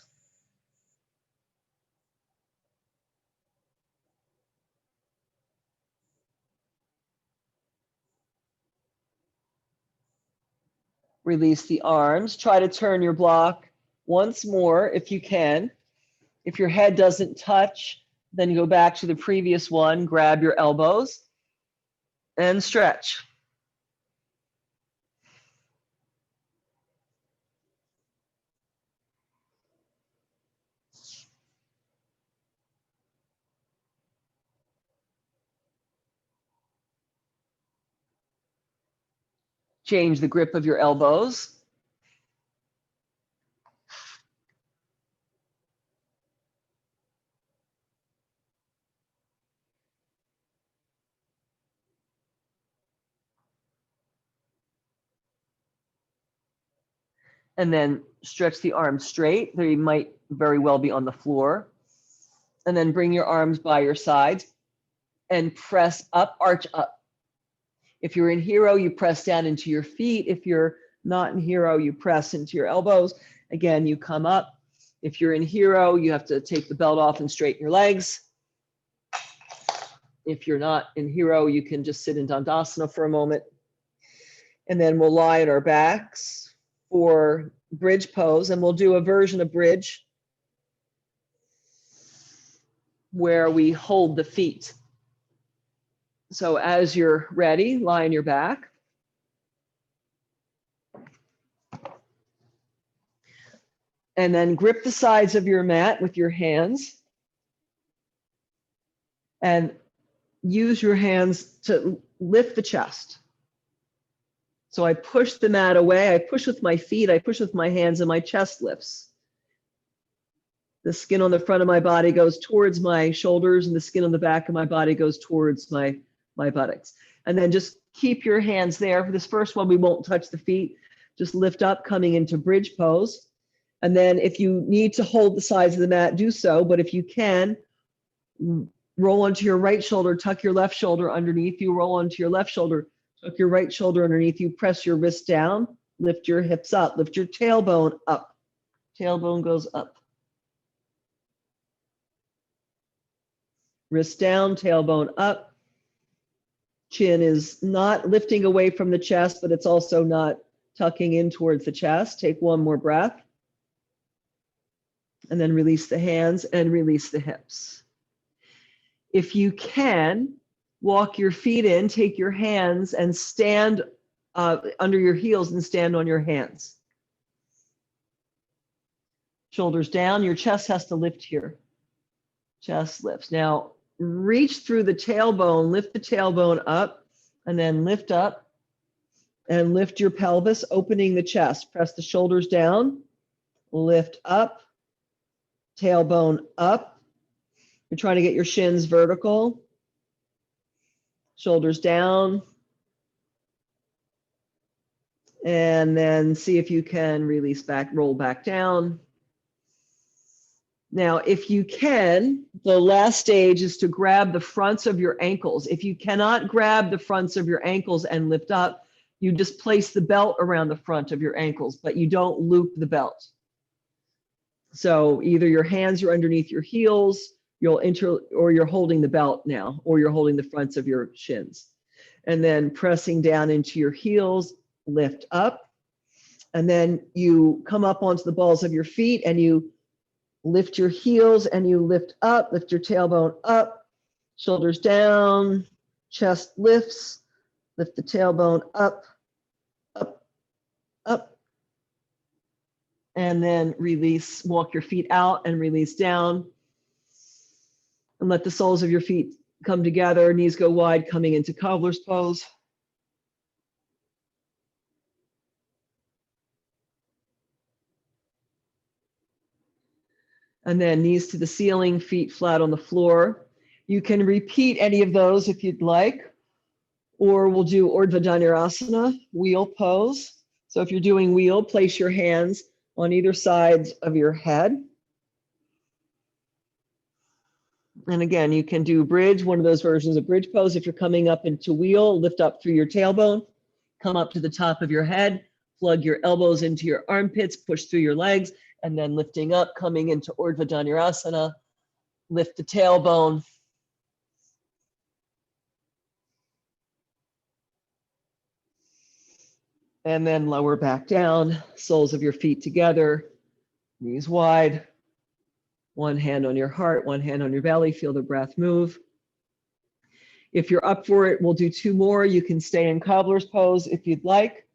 Release the arms. Try to turn your block once more if you can. If your head doesn't touch, then go back to the previous one, grab your elbows and stretch. Change the grip of your elbows. And then stretch the arms straight. They might very well be on the floor. And then bring your arms by your sides and press up, arch up. If you're in hero, you press down into your feet. If you're not in hero, you press into your elbows. Again, you come up. If you're in Hero, you have to take the belt off and straighten your legs. If you're not in Hero, you can just sit in Dandasana for a moment. And then we'll lie on our backs for bridge pose, and we'll do a version of bridge where we hold the feet. So as you're ready, lie on your back. And then grip the sides of your mat with your hands. And use your hands to lift the chest. So I push the mat away. I push with my feet. I push with my hands, and my chest lifts. The skin on the front of my body goes towards my shoulders, and the skin on the back of my body goes towards my buttocks. And then just keep your hands there. For this first one, we won't touch the feet. Just lift up, coming into bridge pose. And then if you need to hold the sides of the mat, do so. But if you can, roll onto your right shoulder, tuck your left shoulder underneath you, roll onto your left shoulder, tuck your right shoulder underneath you, press your wrist down, lift your hips up, lift your tailbone up. Tailbone goes up. Wrist down, tailbone up. Chin is not lifting away from the chest, but it's also not tucking in towards the chest. Take one more breath. And then release the hands and release the hips. If you can, walk your feet in, take your hands and stand under your heels and stand on your hands. Shoulders down, your chest has to lift here. Chest lifts. Now reach through the tailbone, lift the tailbone up, and then lift up and lift your pelvis, opening the chest. Press the shoulders down, lift up, tailbone up. You're trying to get your shins vertical. Shoulders down. And then see if you can release back, roll back down. Now, if you can, the last stage is to grab the fronts of your ankles. If you cannot grab the fronts of your ankles and lift up, you just place the belt around the front of your ankles, but you don't loop the belt. So either your hands are underneath your heels, or you're holding the belt now, or you're holding the fronts of your shins. And then pressing down into your heels, lift up. And then you come up onto the balls of your feet and you lift your heels and you lift up, lift your tailbone up, shoulders down, chest lifts, lift the tailbone up, up, up. And then release, walk your feet out and release down. And let the soles of your feet come together, knees go wide, coming into cobbler's pose. And then knees to the ceiling, feet flat on the floor. You can repeat any of those if you'd like, or we'll do Urdhva Dhanurasana, wheel pose. So if you're doing wheel, place your hands on either side of your head. And again, you can do bridge, one of those versions of bridge pose. If you're coming up into wheel, lift up through your tailbone, come up to the top of your head, plug your elbows into your armpits, push through your legs, and then lifting up, coming into Urdhva Dhanurasana, lift the tailbone. And then lower back down, soles of your feet together, knees wide. One hand on your heart, one hand on your belly, feel the breath move. If you're up for it, we'll do two more. You can stay in cobbler's pose if you'd like.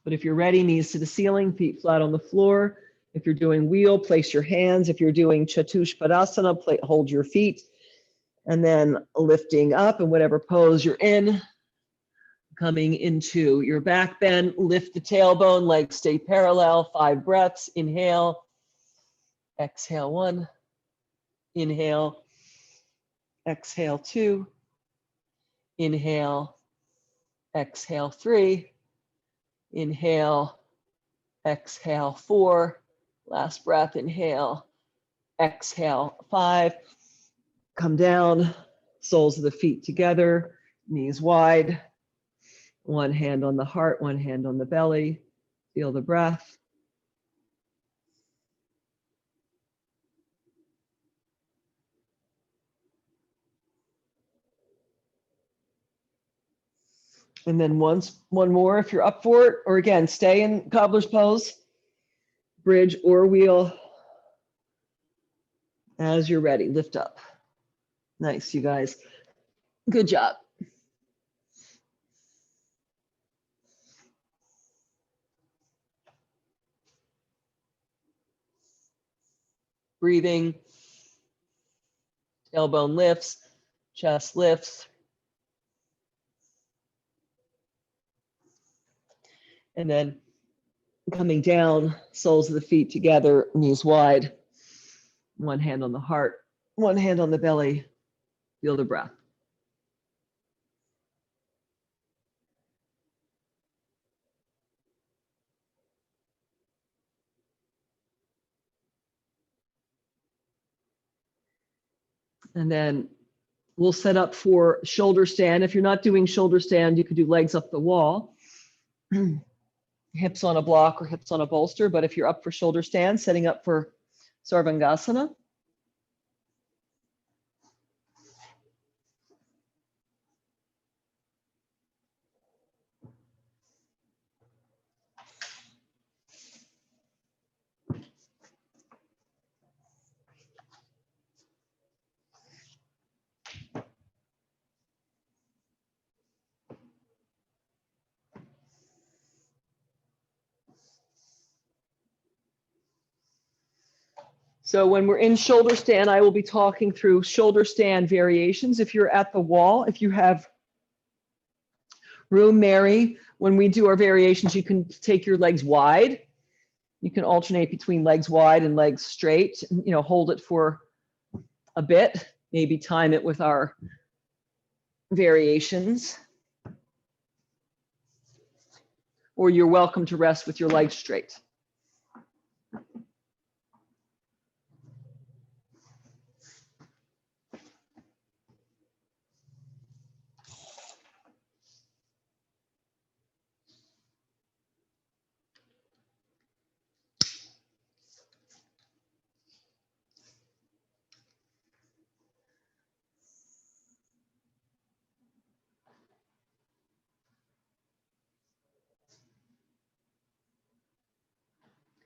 But if you're ready, knees to the ceiling, feet flat on the floor. If you're doing wheel, place your hands. If you're doing Chatushpadasana, hold your feet. And then lifting up in whatever pose you're in. Coming into your back bend, lift the tailbone, legs stay parallel, 5 breaths, inhale, exhale 1, inhale, exhale 2, inhale, exhale 3, inhale, exhale 4, last breath, inhale, exhale 5, come down, soles of the feet together, knees wide. One hand on the heart, one hand on the belly. Feel the breath. And then one more if you're up for it, or again, stay in cobbler's pose, bridge or wheel as you're ready. Lift up. Nice, you guys. Good job. Breathing, tailbone lifts, chest lifts. And then coming down, soles of the feet together, knees wide. One hand on the heart, one hand on the belly. Feel the breath. And then we'll set up for shoulder stand. If you're not doing shoulder stand, you could do legs up the wall, hips on a block or hips on a bolster. But if you're up for shoulder stand, setting up for Sarvangasana. So when we're in shoulder stand, I will be talking through shoulder stand variations. If you're at the wall, if you have room, Mary, when we do our variations, you can take your legs wide. You can alternate between legs wide and legs straight, you know, hold it for a bit, maybe time it with our variations. Or you're welcome to rest with your legs straight.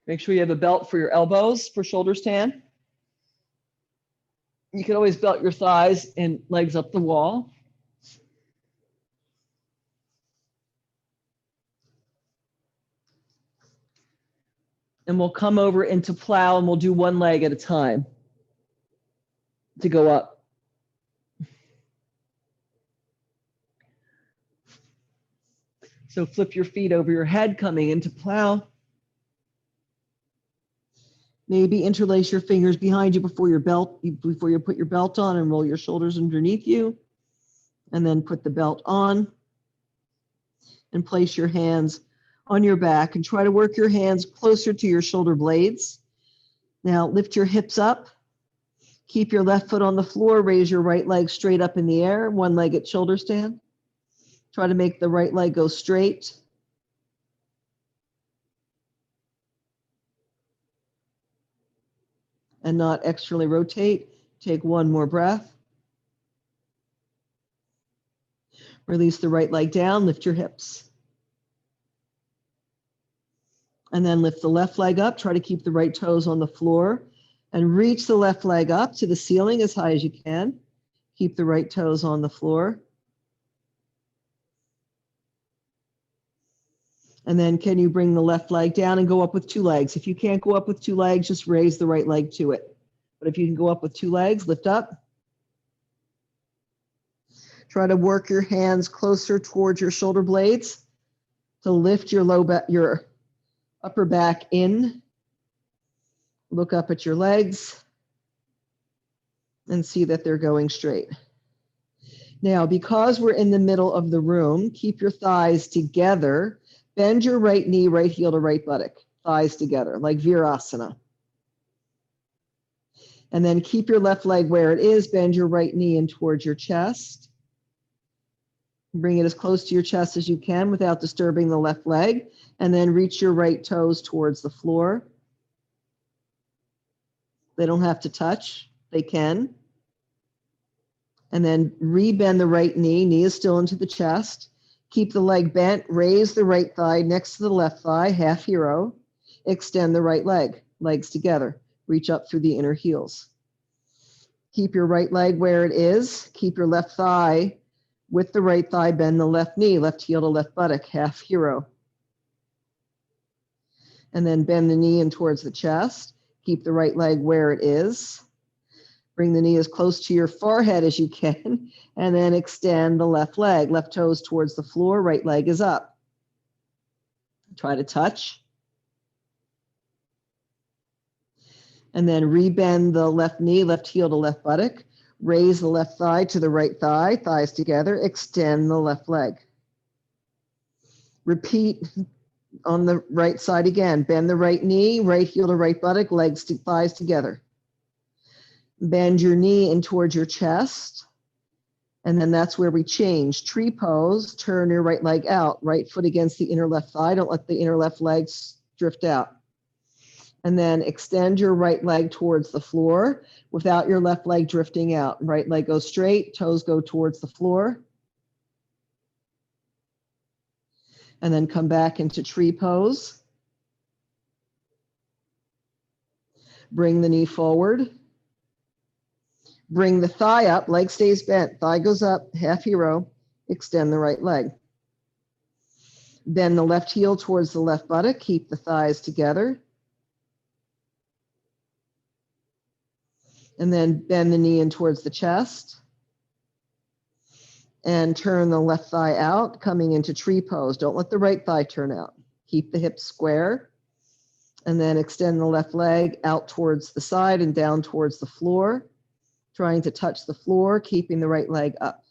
Make sure you have a belt for your elbows for shoulder stand. You can always belt your thighs and legs up the wall. And we'll come over into plow and we'll do one leg at a time to go up. So flip your feet over your head coming into plow. Maybe interlace your fingers behind you before you put your belt on, and roll your shoulders underneath you. And then put the belt on and place your hands on your back and try to work your hands closer to your shoulder blades. Now lift your hips up. Keep your left foot on the floor. Raise your right leg straight up in the air, one leg at shoulder stand. Try to make the right leg go straight. And not externally rotate. Take one more breath. Release the right leg down, lift your hips. And then lift the left leg up, try to keep the right toes on the floor and reach the left leg up to the ceiling as high as you can. Keep the right toes on the floor. And then can you bring the left leg down and go up with two legs? If you can't go up with two legs, just raise the right leg to it. But if you can go up with two legs, lift up. Try to work your hands closer towards your shoulder blades to lift your your upper back in. Look up at your legs and see that they're going straight. Now, because we're in the middle of the room, keep your thighs together. Bend your right knee, right heel to right buttock, thighs together, like Virasana. And then keep your left leg where it is. Bend your right knee in towards your chest. Bring it as close to your chest as you can without disturbing the left leg, and then reach your right toes towards the floor. They don't have to touch, they can. And then rebend the right knee, knee is still into the chest. Keep the leg bent, raise the right thigh next to the left thigh, half hero. Extend the right leg, legs together. Reach up through the inner heels. Keep your right leg where it is. Keep your left thigh with the right thigh, bend the left knee, left heel to left buttock, half hero. And then bend the knee in towards the chest. Keep the right leg where it is. Bring the knee as close to your forehead as you can, and then extend the left leg, left toes towards the floor, right leg is up. Try to touch. And then rebend the left knee, left heel to left buttock. Raise the left thigh to the right thigh, thighs together, extend the left leg. Repeat on the right side again. Bend the right knee, right heel to right buttock, legs to thighs together. Bend your knee in towards your chest. And then that's where we change. Tree pose, turn your right leg out, right foot against the inner left thigh. Don't let the inner left leg drift out. And then extend your right leg towards the floor without your left leg drifting out. Right leg goes straight, toes go towards the floor. And then come back into tree pose. Bring the knee forward. Bring the thigh up, leg stays bent, thigh goes up, half hero, extend the right leg. Bend the left heel towards the left buttock, keep the thighs together. And then bend the knee in towards the chest. And turn the left thigh out, coming into tree pose. Don't let the right thigh turn out. Keep the hips square. And then extend the left leg out towards the side and down towards the floor. Trying to touch the floor, keeping the right leg up.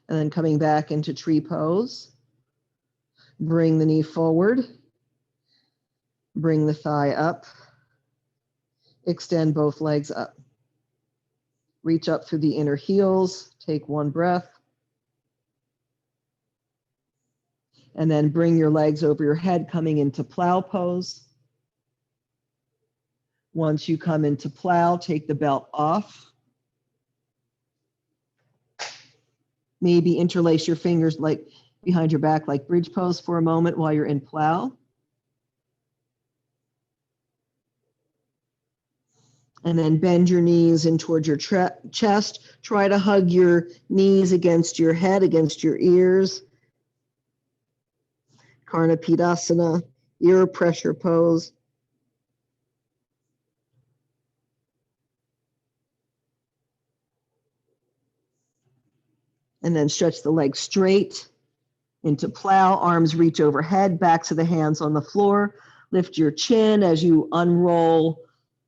And then coming back into tree pose. Bring the knee forward. Bring the thigh up. Extend both legs up. Reach up through the inner heels. Take one breath. And then bring your legs over your head, coming into plow pose. Once you come into plow, take the belt off. Maybe interlace your fingers like behind your back, like bridge pose for a moment while you're in plow. And then bend your knees in towards your chest. Try to hug your knees against your head, against your ears. Karnapidasana, ear pressure pose. And then stretch the legs straight into plow, arms reach overhead, backs of the hands on the floor. Lift your chin as you unroll,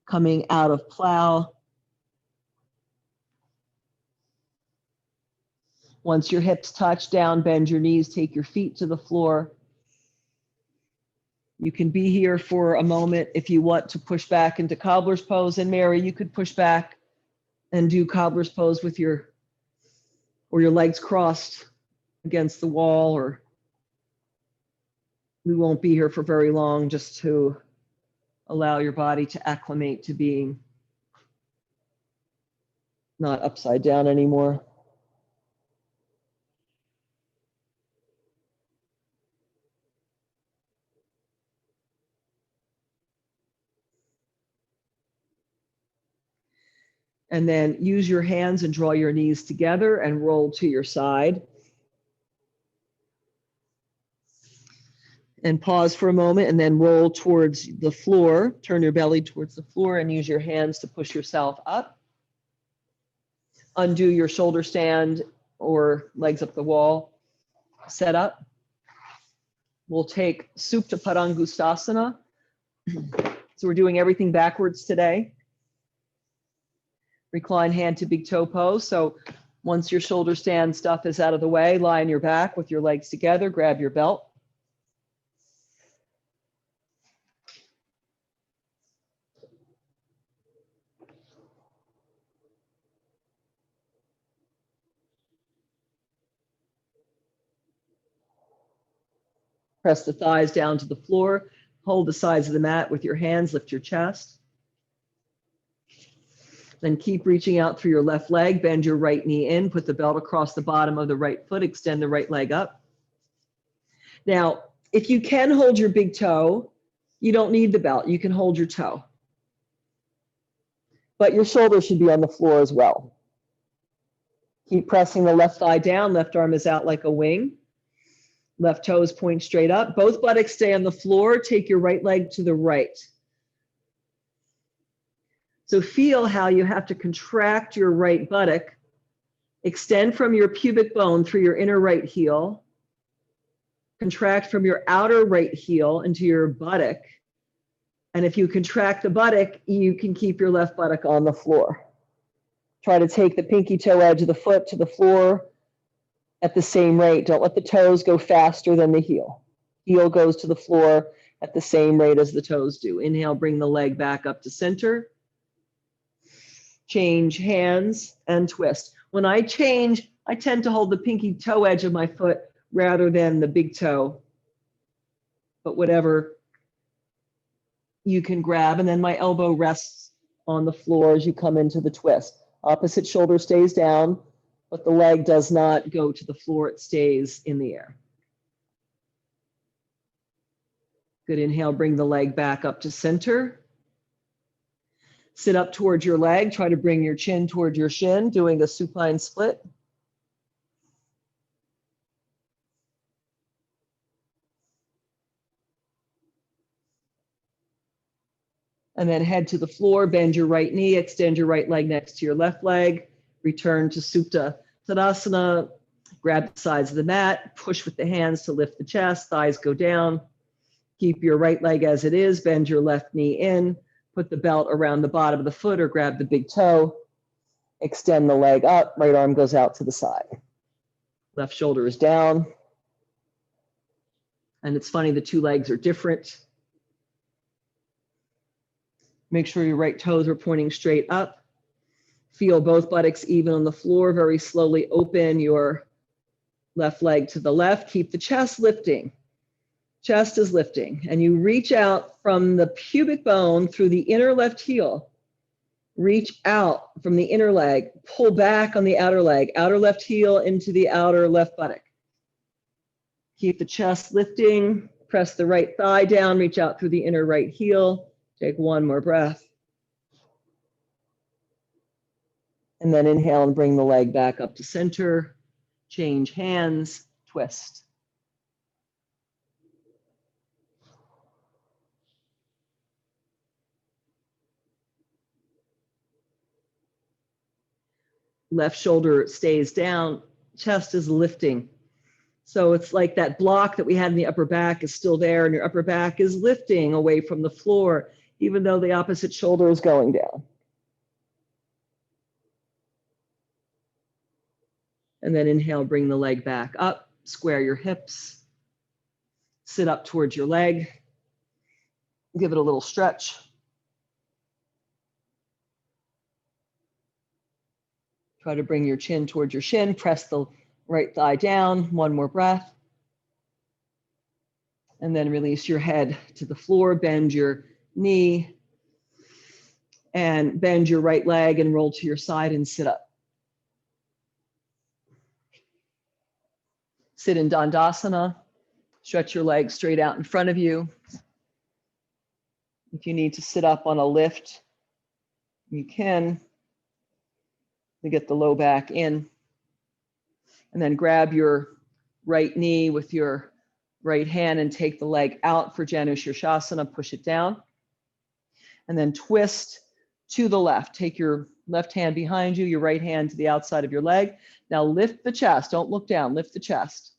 coming out of plow. Once your hips touch down, bend your knees, take your feet to the floor. You can be here for a moment if you want to push back into cobbler's pose. And Mary, you could push back and do cobbler's pose with your legs crossed against the wall, or we won't be here for very long, just to allow your body to acclimate to being not upside down anymore. And then use your hands and draw your knees together and roll to your side. And pause for a moment and then roll towards the floor. Turn your belly towards the floor and use your hands to push yourself up. Undo your shoulder stand or legs up the wall. Set up. We'll take Supta Padangusthasana. So we're doing everything backwards today. Recline hand to big toe pose. So once your shoulder stand stuff is out of the way, lie on your back with your legs together, grab your belt. Press the thighs down to the floor. Hold the sides of the mat with your hands. Lift your chest. Then keep reaching out through your left leg. Bend your right knee in. Put the belt across the bottom of the right foot. Extend the right leg up. Now, if you can hold your big toe, you don't need the belt. You can hold your toe. But your shoulder should be on the floor as well. Keep pressing the left thigh down. Left arm is out like a wing. Left toes point straight up. Both buttocks stay on the floor. Take your right leg to the right. So feel how you have to contract your right buttock. Extend from your pubic bone through your inner right heel. Contract from your outer right heel into your buttock. And if you contract the buttock, you can keep your left buttock on the floor. Try to take the pinky toe edge of the foot to the floor at the same rate. Don't let the toes go faster than the heel. Heel goes to the floor at the same rate as the toes do. Inhale, bring the leg back up to center. Change hands and twist. When I change, I tend to hold the pinky toe edge of my foot rather than the big toe. But whatever you can grab, and then my elbow rests on the floor as you come into the twist. Opposite shoulder stays down, but the leg does not go to the floor, it stays in the air. Good, inhale, bring the leg back up to center. Sit up towards your leg, try to bring your chin toward your shin, doing a supine split. And then head to the floor, bend your right knee, extend your right leg next to your left leg, return to Supta Tadasana, grab the sides of the mat, push with the hands to lift the chest, thighs go down, keep your right leg as it is, bend your left knee in, put the belt around the bottom of the foot or grab the big toe, extend the leg up, right arm goes out to the side. Left shoulder is down. And it's funny, the two legs are different. Make sure your right toes are pointing straight up. Feel both buttocks even on the floor. Very slowly open your left leg to the left. Keep the chest lifting. Chest is lifting. And you reach out from the pubic bone through the inner left heel. Reach out from the inner leg. Pull back on the outer leg. Outer left heel into the outer left buttock. Keep the chest lifting. Press the right thigh down. Reach out through the inner right heel. Take one more breath. And then inhale and bring the leg back up to center. Change hands, twist. Left shoulder stays down, chest is lifting. So it's like that block that we had in the upper back is still there, and your upper back is lifting away from the floor, even though the opposite shoulder is going down. And then inhale, bring the leg back up, square your hips, sit up towards your leg, give it a little stretch. Try to bring your chin towards your shin, press the right thigh down, one more breath. And then release your head to the floor, bend your knee, and bend your right leg and roll to your side and sit up. Sit in Dandasana, stretch your legs straight out in front of you. If you need to sit up on a lift, you can to get the low back in. And then grab your right knee with your right hand and take the leg out for Janu Shirshasana, push it down. And then twist to the left. Take your left hand behind you, your right hand to the outside of your leg. Now lift the chest, don't look down, lift the chest.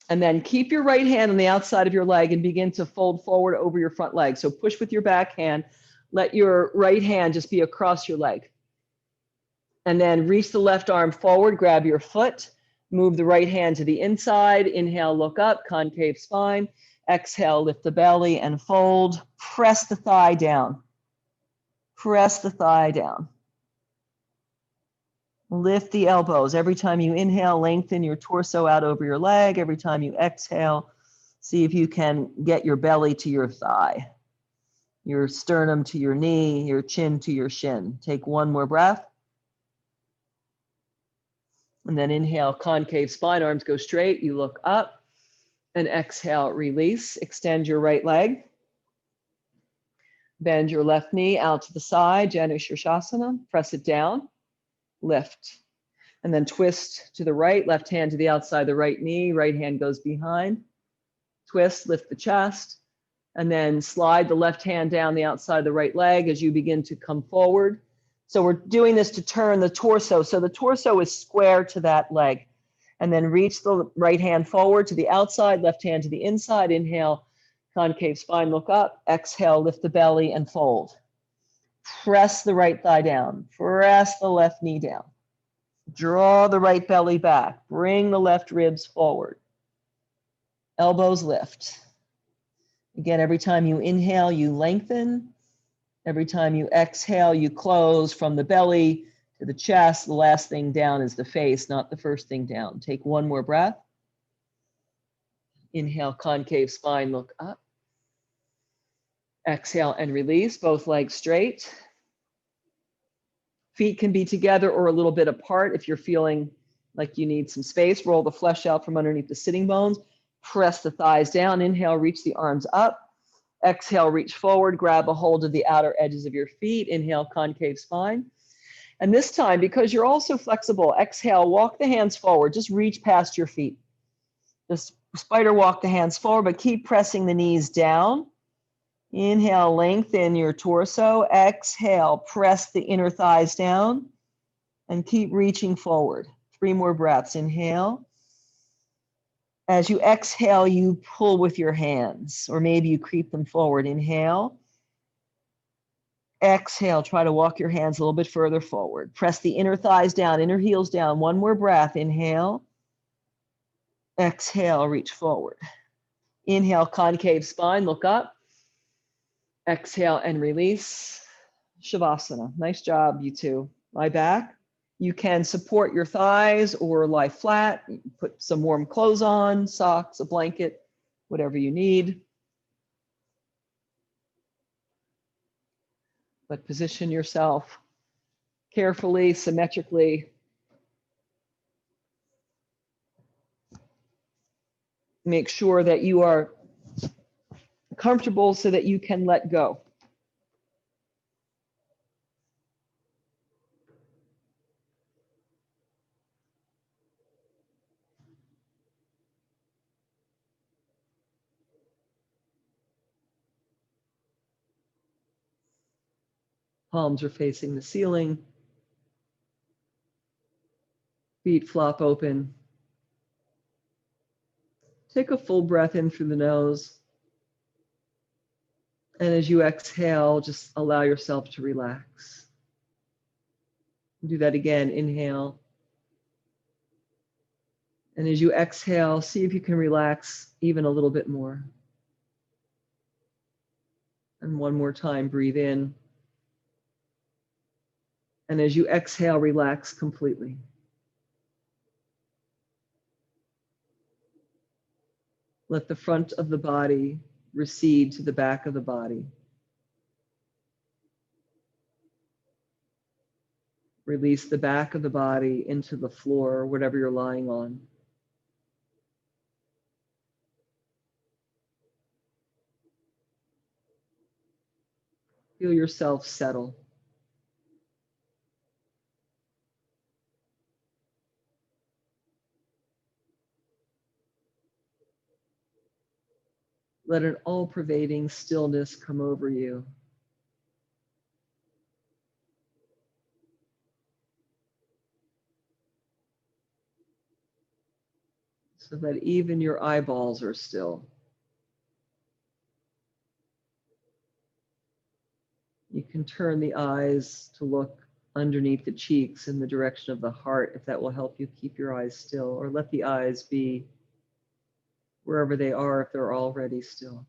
And then keep your right hand on the outside of your leg and begin to fold forward over your front leg. So push with your back hand, let your right hand just be across your leg. And then reach the left arm forward, grab your foot, move the right hand to the inside. Inhale, look up, concave spine. Exhale, lift the belly and fold. Press the thigh down. Press the thigh down. Lift the elbows. Every time you inhale, lengthen your torso out over your leg. Every time you exhale, See if you can get your belly to your thigh, your sternum to your knee, your chin to your shin. Take one more breath. And then inhale, concave spine, arms go straight. You look up. And exhale, release. Extend your right leg. Bend your left knee out to the side, Janu Shirshasana. Press it down. Lift. And then twist to the right, left hand to the outside the right knee, right hand goes behind. Twist, lift the chest, and then slide the left hand down the outside of the right leg as you begin to come forward. So we're doing this to turn the torso. So the torso is square to that leg. And then reach the right hand forward to the outside, left hand to the inside. Inhale, concave spine, look up. Exhale, lift the belly and fold. Press the right thigh down. Press the left knee down. Draw the right belly back. Bring the left ribs forward. Elbows lift. Again, every time you inhale, you lengthen. Every time you exhale, you close from the belly to the chest. The last thing down is the face, not the first thing down. Take one more breath. Inhale, concave spine, look up. Exhale and release, both legs straight. Feet can be together or a little bit apart if you're feeling like you need some space. Roll the flesh out from underneath the sitting bones. Press the thighs down. Inhale, reach the arms up. Exhale, reach forward. Grab a hold of the outer edges of your feet. Inhale, concave spine. And this time, because you're also flexible, exhale, walk the hands forward. Just reach past your feet. Just spider walk the hands forward, but keep pressing the knees down. Inhale, lengthen your torso. Exhale, press the inner thighs down and keep reaching forward. 3 more breaths. Inhale. As you exhale, you pull with your hands, or maybe you creep them forward. Inhale. Exhale, try to walk your hands a little bit further forward. Press the inner thighs down, inner heels down. 1 more breath. Inhale. Exhale, reach forward. Inhale, concave spine, look up. Exhale and release. Shavasana. Nice job, you two. Lie back. You can support your thighs or lie flat. Put some warm clothes on, socks, a blanket, whatever you need. But position yourself carefully, symmetrically. Make sure that you are comfortable so that you can let go. Palms are facing the ceiling. Feet flop open. Take a full breath in through the nose. And as you exhale, just allow yourself to relax. Do that again. Inhale. And as you exhale, see if you can relax even a little bit more. And one more time, breathe in. And as you exhale, relax completely. Let the front of the body recede to the back of the body. Release the back of the body into the floor or whatever you're lying on. Feel yourself settle. Let an all-pervading stillness come over you. So that even your eyeballs are still. You can turn the eyes to look underneath the cheeks in the direction of the heart if that will help you keep your eyes still, or let the eyes be wherever they are if they're already still.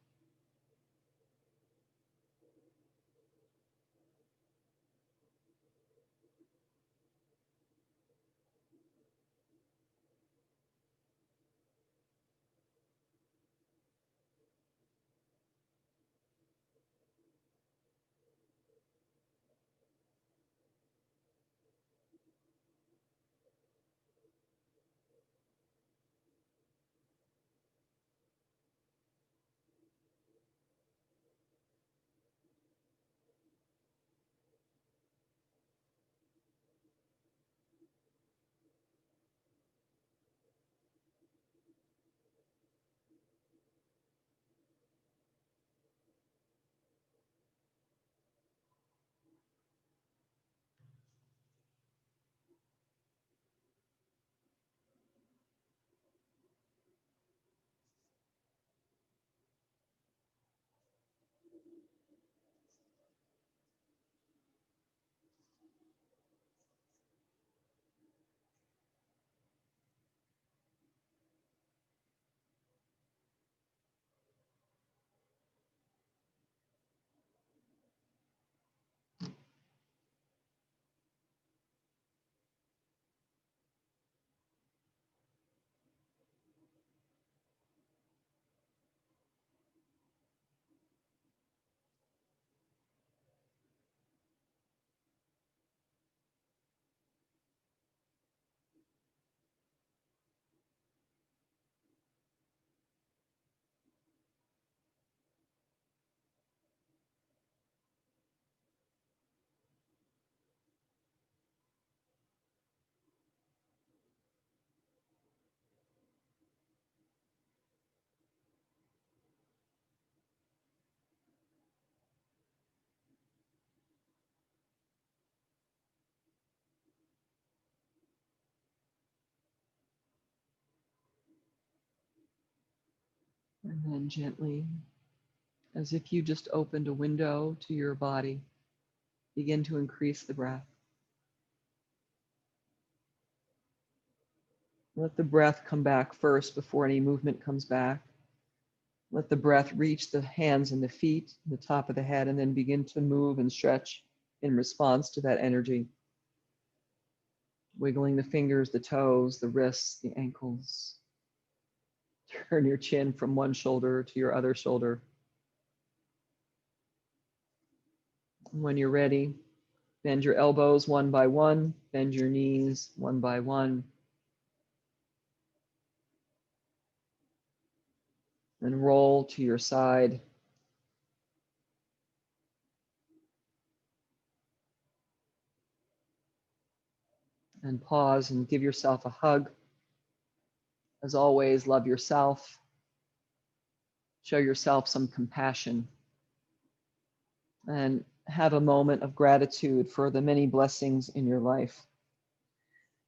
And then gently, as if you just opened a window to your body, begin to increase the breath. Let the breath come back first before any movement comes back. Let the breath reach the hands and the feet, the top of the head, and then begin to move and stretch in response to that energy. Wiggling the fingers, the toes, the wrists, the ankles. Turn your chin from one shoulder to your other shoulder. When you're ready, bend your elbows one by one, bend your knees one by one. And roll to your side. And pause and give yourself a hug. As always, love yourself. Show yourself some compassion. And have a moment of gratitude for the many blessings in your life.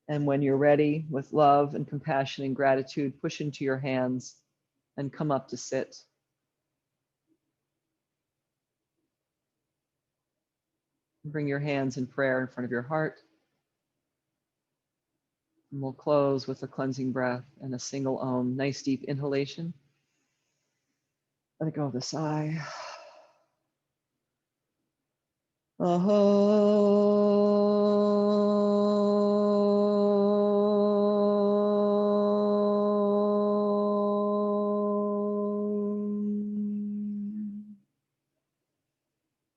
And when you're ready, with love and compassion and gratitude, push into your hands and come up to sit. Bring your hands in prayer in front of your heart. And we'll close with a cleansing breath and a single Om. Nice deep inhalation. Let go of the sigh.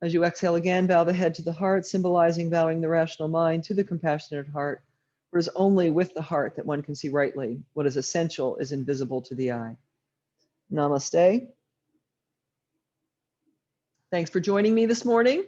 As you exhale again, bow the head to the heart, symbolizing bowing the rational mind to the compassionate heart. For it is only with the heart that one can see rightly. What is essential is invisible to the eye. Namaste. Thanks for joining me this morning.